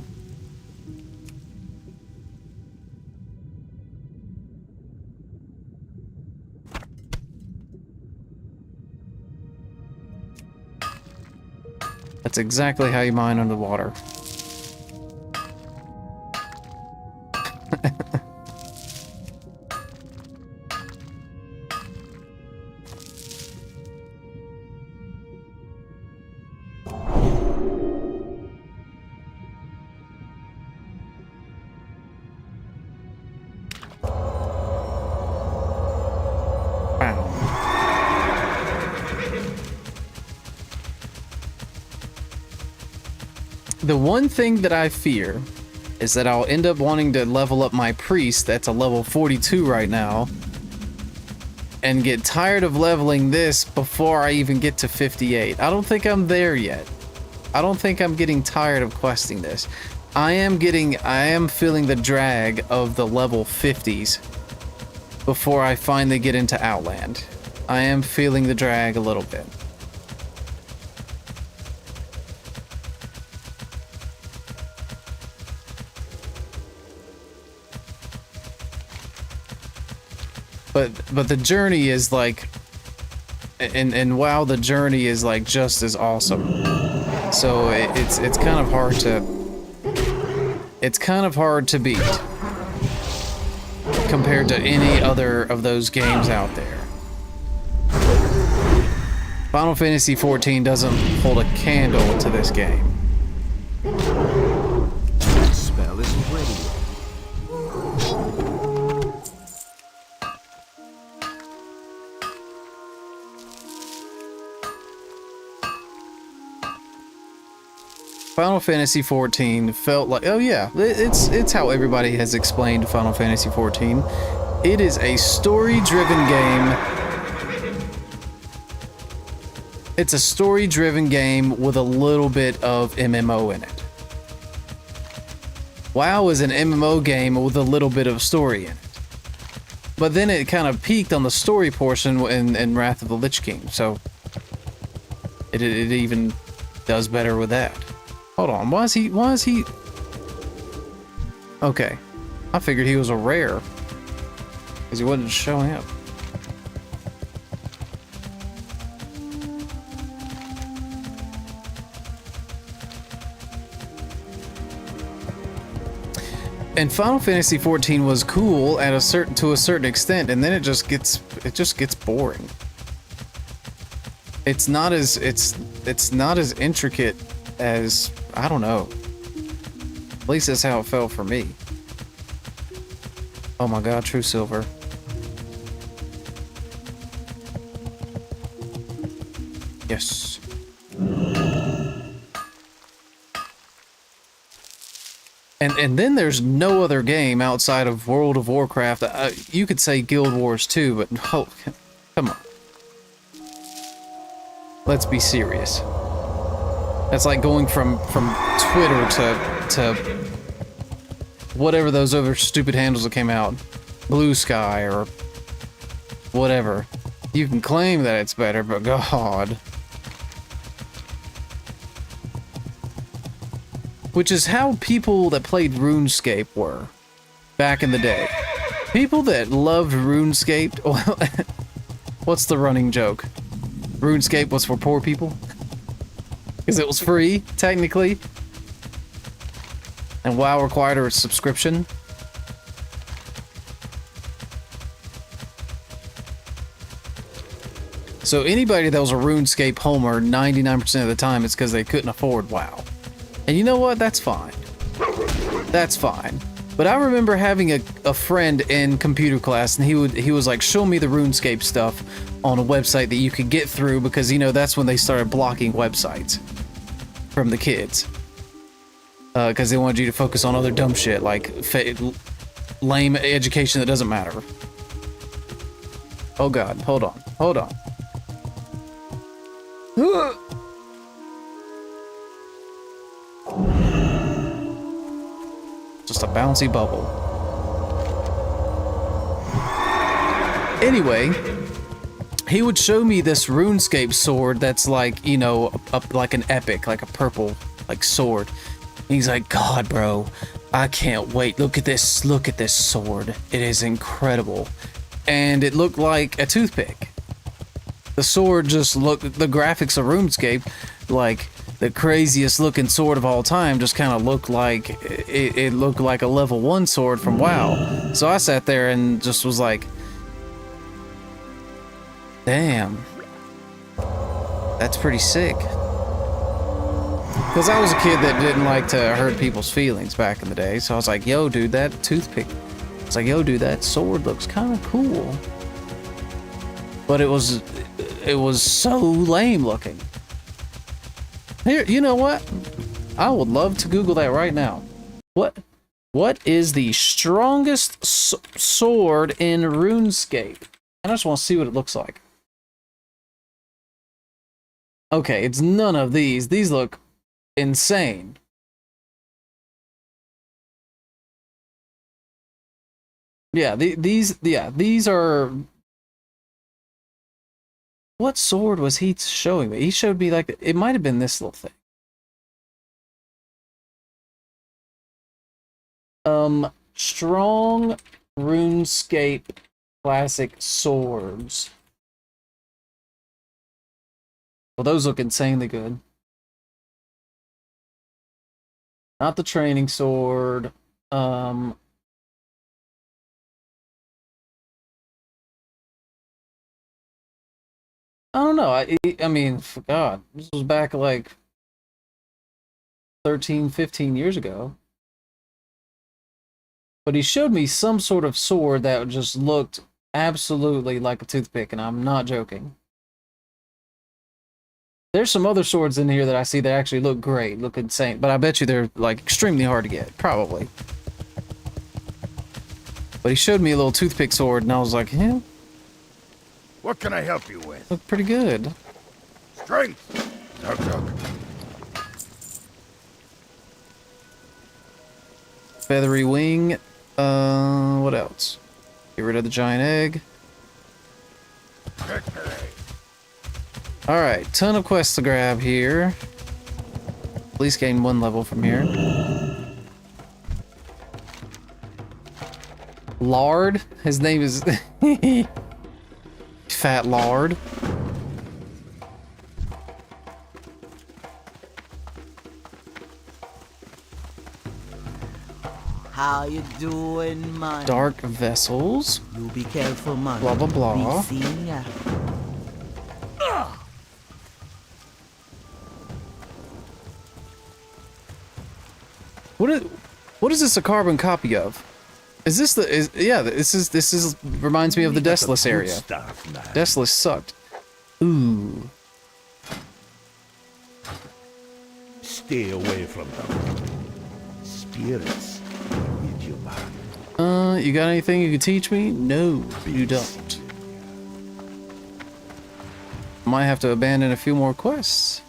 That's exactly how you mine underwater. The one thing that I fear is that I'll end up wanting to level up my priest that's a level 42 right now and get tired of leveling this before I even get to 58. I don't think I'm there yet. I don't think I'm getting tired of questing this. I am feeling the drag of the level 50s before I finally get into Outland. I am feeling the drag a little bit. But the journey is like, and WoW, the journey is like just as awesome. So it's kind of hard to beat compared to any other of those games out there. Final Fantasy XIV doesn't hold a candle to this game. That spell isn't ready yet. Final Fantasy XIV felt like, oh yeah, it's how everybody has explained Final Fantasy XIV. It is a story-driven game. It's a story-driven game with a little bit of MMO in it. WoW is an MMO game with a little bit of story in it. But then it kind of peaked on the story portion in Wrath of the Lich King, so it even does better with that. Hold on, why is he? Okay. I figured he was a rare. Because he wasn't showing up. And Final Fantasy XIV was cool at a certain extent, and then it just gets boring. It's not as intricate as, I don't know. At least that's how it felt for me. Oh my god, True Silver. Yes. And then there's no other game outside of World of Warcraft. You could say Guild Wars too, but oh, come on. Let's be serious. That's like going from Twitter to whatever those other stupid handles that came out. Blue Sky or whatever. You can claim that it's better, but God. Which is how people that played RuneScape were back in the day. People that loved RuneScape. What's the running joke? RuneScape was for poor people? Because it was free, technically. And WoW required a subscription. So anybody that was a RuneScape homer 99% of the time, it's because they couldn't afford WoW. And you know what? That's fine. That's fine. But I remember having a friend in computer class, and he was like, show me the RuneScape stuff on a website that you could get through, because, you know, that's when they started blocking websites from the kids. Because they wanted you to focus on other dumb shit, like lame education that doesn't matter. Oh god, hold on, hold on. Just a bouncy bubble. Anyway, he would show me this RuneScape sword that's like, you know, like an epic, like a purple, like sword. And he's like, God, bro, I can't wait. Look at this sword. It is incredible. And it looked like a toothpick. The sword just looked, the graphics of RuneScape, like the craziest looking sword of all time, just kind of looked like, it looked like a level 1 sword from WoW. So I sat there and just was like, damn, that's pretty sick. Because I was a kid that didn't like to hurt people's feelings back in the day, so I was like, yo dude, that toothpick, it's like, yo dude, that sword looks kind of cool. But it was so lame looking. Here, you know what? I would love to Google that right now. What is the strongest sword in RuneScape? I just want to see what it looks like. Okay, it's none of these. These look insane. Yeah, these are. What sword was he showing me? He showed me like, it might have been this little thing. Strong RuneScape classic swords. Well, those look insanely good. Not the training sword. I don't know. I mean, for God, this was back like 13, 15 years ago. But he showed me some sort of sword that just looked absolutely like a toothpick, and I'm not joking. There's some other swords in here that I see that actually look great, look insane, but I bet you they're like extremely hard to get, probably. But he showed me a little toothpick sword, and I was like, yeah. What can I help you with? Look pretty good. Strength. Tug tug. Feathery wing. What else? Get rid of the giant egg. Alright, ton of quests to grab here. At least gain 1 level from here. Lard. His name is Fat Lard. How you doing, man? Dark vessels. You be careful, man. Blah, blah, blah. Be seeing ya. What is this a carbon copy of? Is this the yeah, this is reminds me of the Deathless area. Stuff, man. Deathless sucked. Ooh. Stay away from them. Spirits need you, man. You got anything you can teach me? No, you don't. Might have to abandon a few more quests.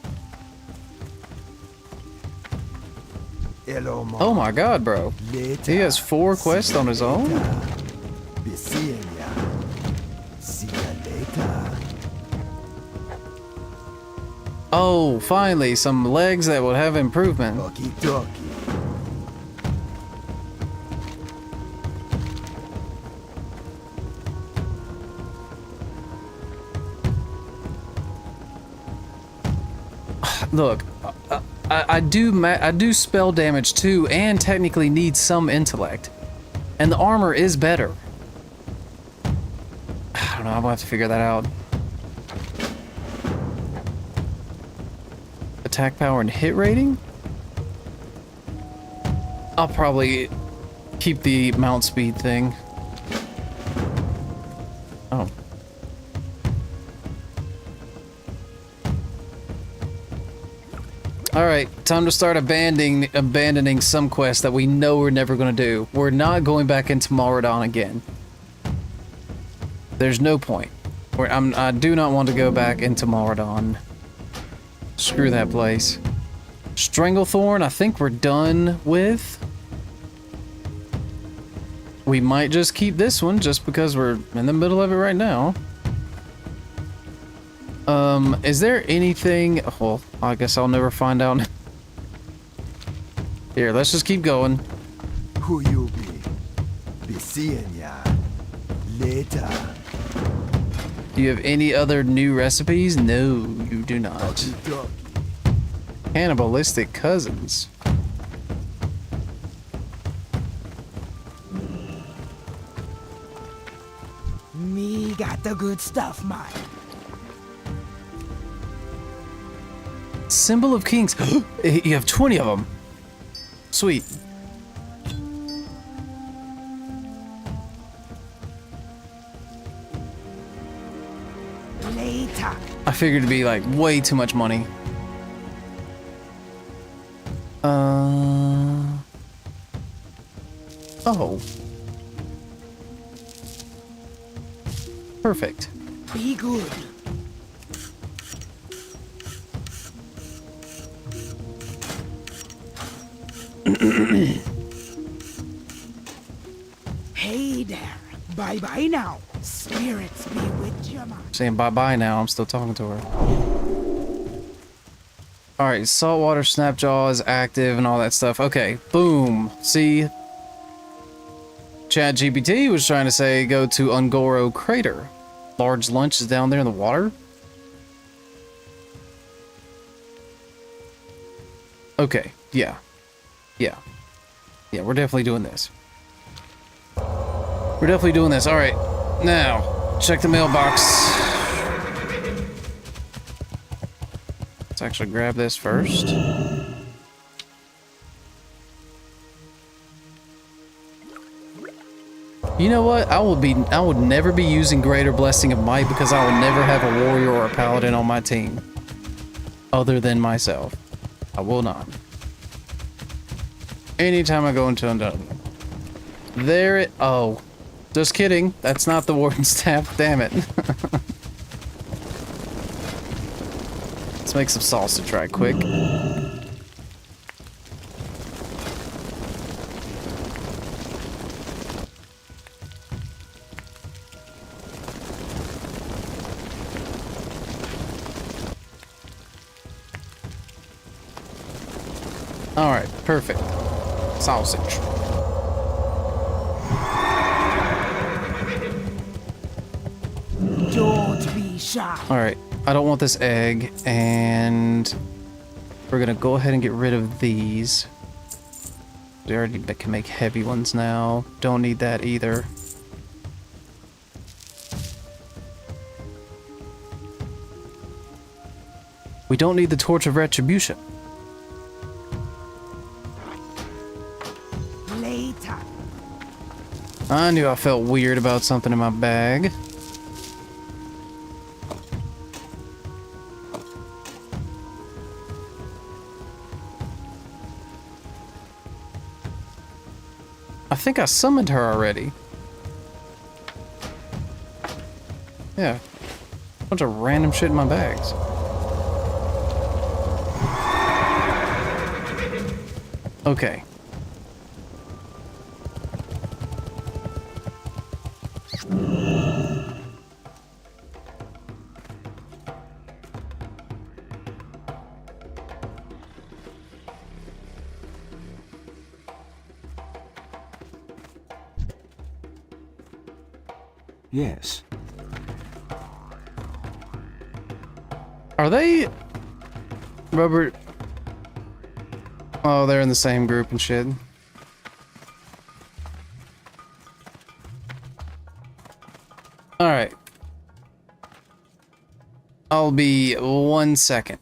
Hello, man. Oh my god, bro. Later. He has 4 quests on his own? Be seeing ya. See ya later. Oh, finally, some legs that will have improvement. Okie dokie. Look, I do spell damage too, and technically need some intellect, and the armor is better. I don't know. I'm gonna have to figure that out. Attack power and hit rating. I'll probably keep the mount speed thing. Oh. Alright, time to start abandoning some quests that we know we're never going to do. We're not going back into Moradon again. There's no point. I do not want to go back into Moradon. Screw that place. Stranglethorn, I think we're done with. We might just keep this one just because we're in the middle of it right now. Is there anything... Well, I guess I'll never find out. Here, let's just keep going. Who you be? Be seeing ya. Later. Do you have any other new recipes? No, you do not. Okie dokie. Cannibalistic cousins. Me got the good stuff, man. Symbol of Kings. You have 20 of them. Sweet. Later. I figured it'd be like way too much money. Oh. Perfect. Be good. Hey there. Bye-bye now. Spirits be with you, man. Saying bye-bye now. I'm still talking to her. Alright, saltwater snapjaw is active and all that stuff. Okay, boom. See? ChatGPT was trying to say go to Ungoro Crater. Large lunch is down there in the water. Okay, yeah. Yeah. Yeah, we're definitely doing this. We're definitely doing this. Alright, now, check the mailbox. Let's actually grab this first. You know what? I would never be using Greater Blessing of Might because I will never have a warrior or a paladin on my team. Other than myself. I will not. Anytime I go into Undone. There it... Oh. Just kidding. That's not the Warden's staff. Damn it. Let's make some sausage right quick. Alright, perfect. Sausage. shot. All right, I don't want this egg, and we're gonna go ahead and get rid of these. We already can make heavy ones now. Don't need that either. We don't need the Torch of Retribution. Later. I knew I felt weird about something in my bag. I think I summoned her already. Yeah. Bunch of random shit in my bags. Okay. Yes. Are they Robert? Oh, they're in the same group and shit. All right. I'll be 1 second.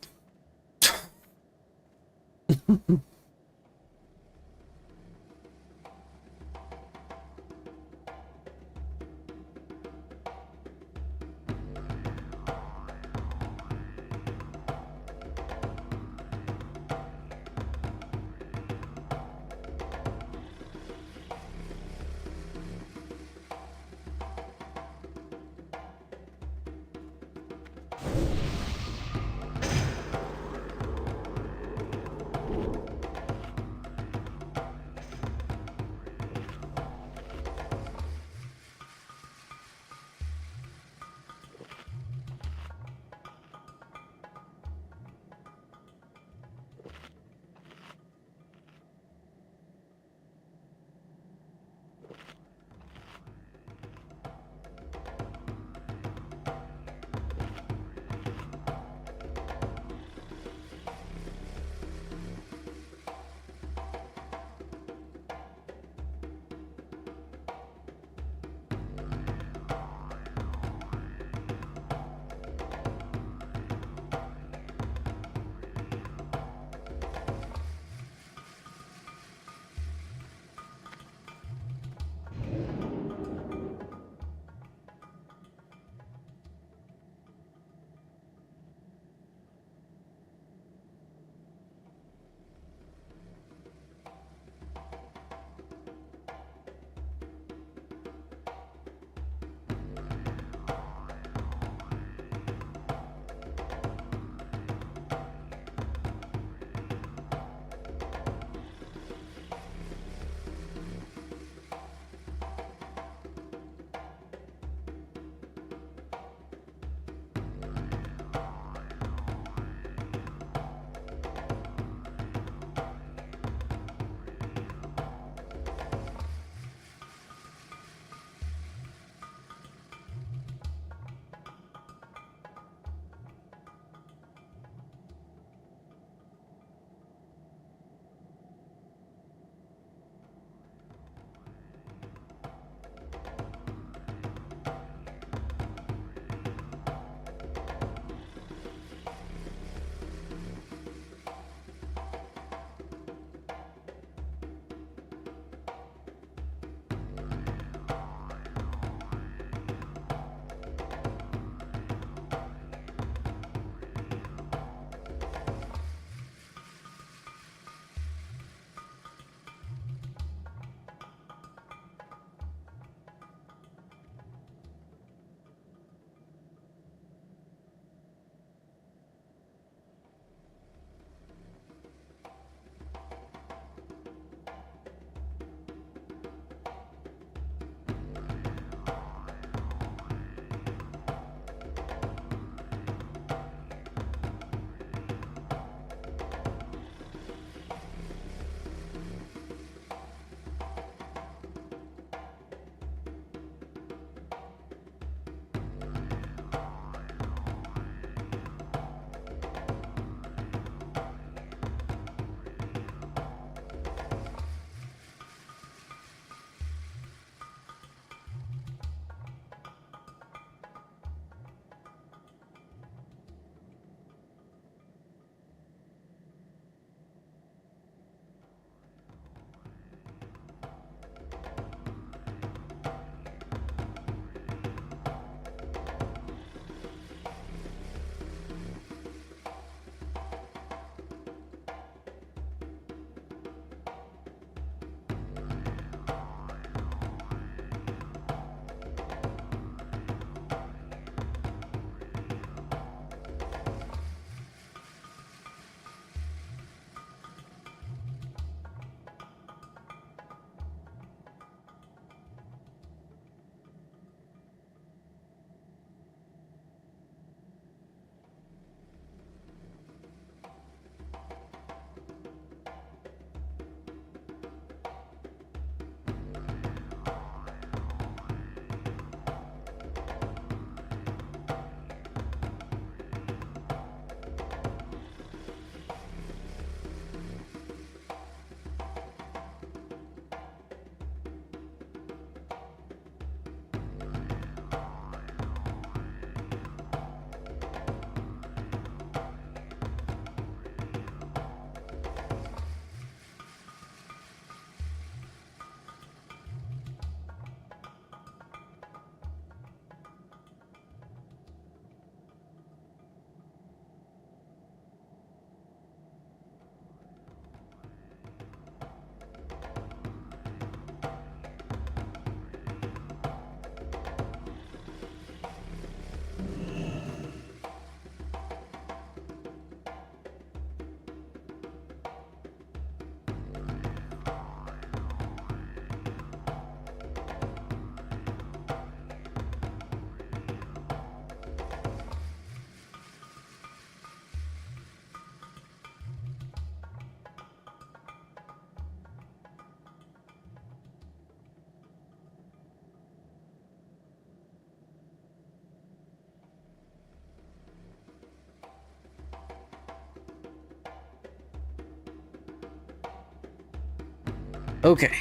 Okay.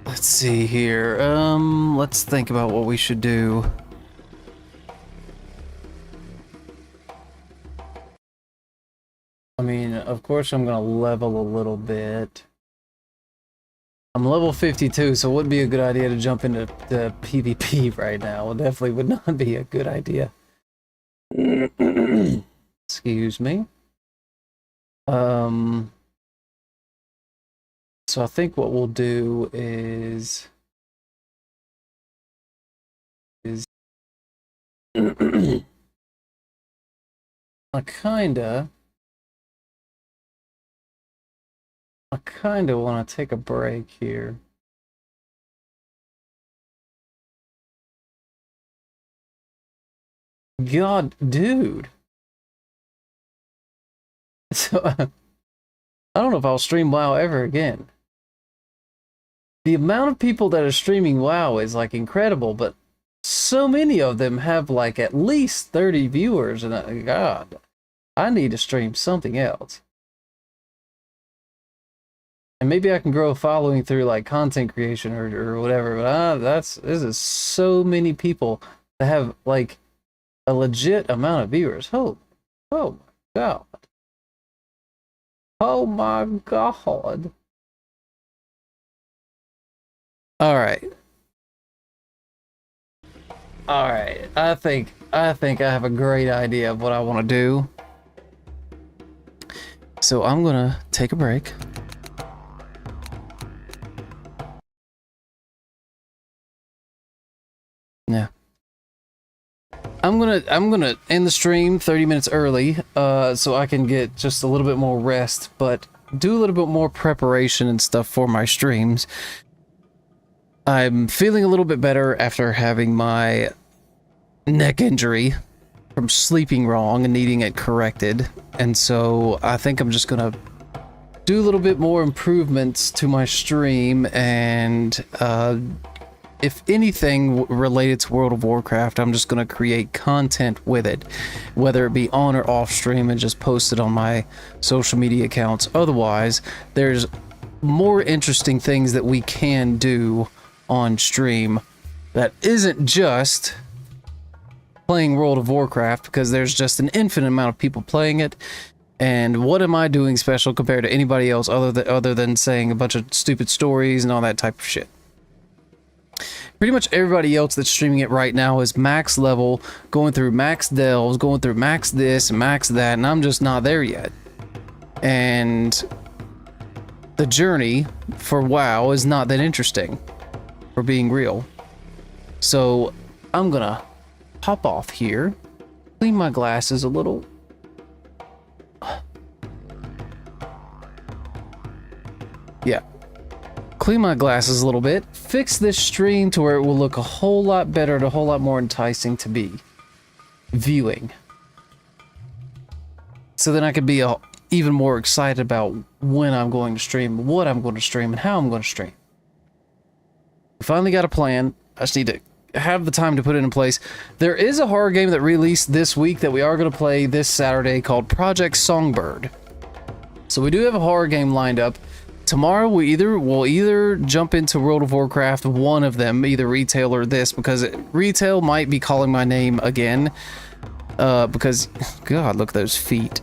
Let's see here. Let's think about what we should do. I mean, of course I'm gonna level a little bit. I'm level 52, so it wouldn't be a good idea to jump into the PvP right now. It definitely would not be a good idea. Excuse me. So I think what we'll do is I kinda want to take a break here. God, dude. So I don't know if I'll stream WoW ever again. The amount of people that are streaming WoW is like incredible, but so many of them have like at least 30 viewers, and God, I need to stream something else. And maybe I can grow a following through like content creation or whatever, but this is so many people that have like a legit amount of viewers. Oh my God. Oh my God. All right. I think I have a great idea of what I want to do. So I'm gonna take a break. Yeah. I'm gonna end the stream 30 minutes early, so I can get just a little bit more rest, but do a little bit more preparation and stuff for my streams. I'm feeling a little bit better after having my neck injury from sleeping wrong and needing it corrected, and so I think I'm just gonna do a little bit more improvements to my stream, and if anything related to World of Warcraft, I'm just going to create content with it, whether it be on or off stream, and just post it on my social media accounts. Otherwise, there's more interesting things that we can do on stream that isn't just playing World of Warcraft, because there's just an infinite amount of people playing it. And what am I doing special compared to anybody else other than saying a bunch of stupid stories and all that type of shit? Pretty much everybody else that's streaming it right now is max level, going through max delves, going through max this and max that, and I'm just not there yet. And the journey for WoW is not that interesting, for being real. So I'm gonna hop off here, clean my glasses a little. Yeah. Clean my glasses a little bit, fix this stream to where it will look a whole lot better and a whole lot more enticing to be viewing. So then I could be even more excited about when I'm going to stream, what I'm going to stream, and how I'm going to stream. We finally got a plan. I just need to have the time to put it in place. There is a horror game that released this week that we are going to play this Saturday called Project Songbird. So we do have a horror game lined up. Tomorrow we'll either jump into World of Warcraft, one of them, either retail or this, because retail might be calling my name again. Because, God, look at those feet.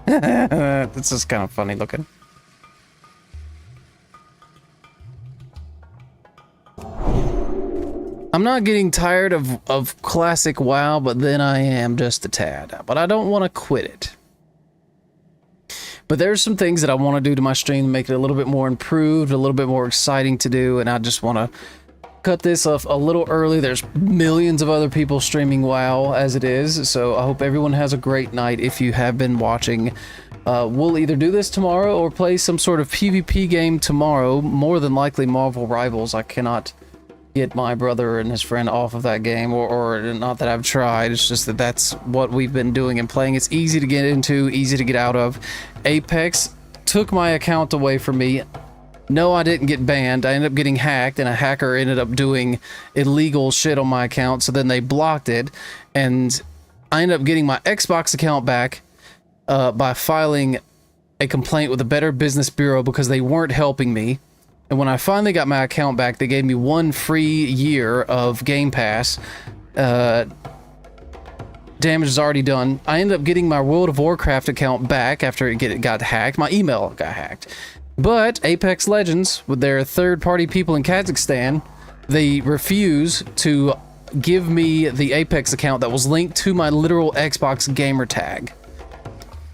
It's just kind of funny looking. I'm not getting tired of classic WoW, but then I am just a tad. But I don't want to quit it. But there's some things that I want to do to my stream to make it a little bit more improved, a little bit more exciting to do, and I just want to cut this off a little early. There's millions of other people streaming WoW as it is, so I hope everyone has a great night if you have been watching. We'll either do this tomorrow or play some sort of PvP game tomorrow, more than likely Marvel Rivals. I cannot get my brother and his friend off of that game, or not that I've tried, it's just that that's what we've been doing and playing. It's easy to get into, easy to get out of. Apex took my account away from me. No, I didn't get banned. I ended up getting hacked, and a hacker ended up doing illegal shit on my account, so then they blocked it, and I ended up getting my Xbox account back by filing a complaint with the Better Business Bureau because they weren't helping me. And when I finally got my account back, they gave me 1 free year of Game Pass. Damage is already done. I ended up getting my World of Warcraft account back after it got hacked. My email got hacked. But Apex Legends, with their third-party people in Kazakhstan, they refuse to give me the Apex account that was linked to my literal Xbox gamer tag.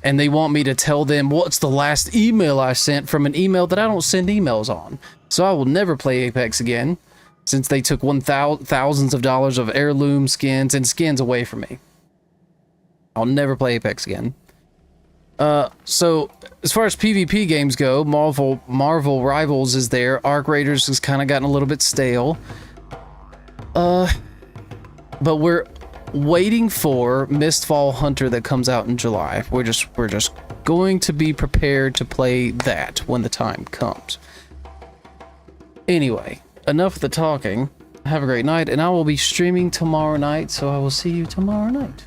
And they want me to tell them what's the last email I sent from an email that I don't send emails on. So I will never play Apex again, since they took thousands of dollars of heirloom skins and skins away from me. I'll never play Apex again. So as far as PvP games go, Marvel Rivals is there. Arc Raiders has kind of gotten a little bit stale. But we're waiting for Mistfall Hunter that comes out in July. We're just going to be prepared to play that when the time comes. Anyway, enough of the talking. Have a great night, and I will be streaming tomorrow night, so I will see you tomorrow night.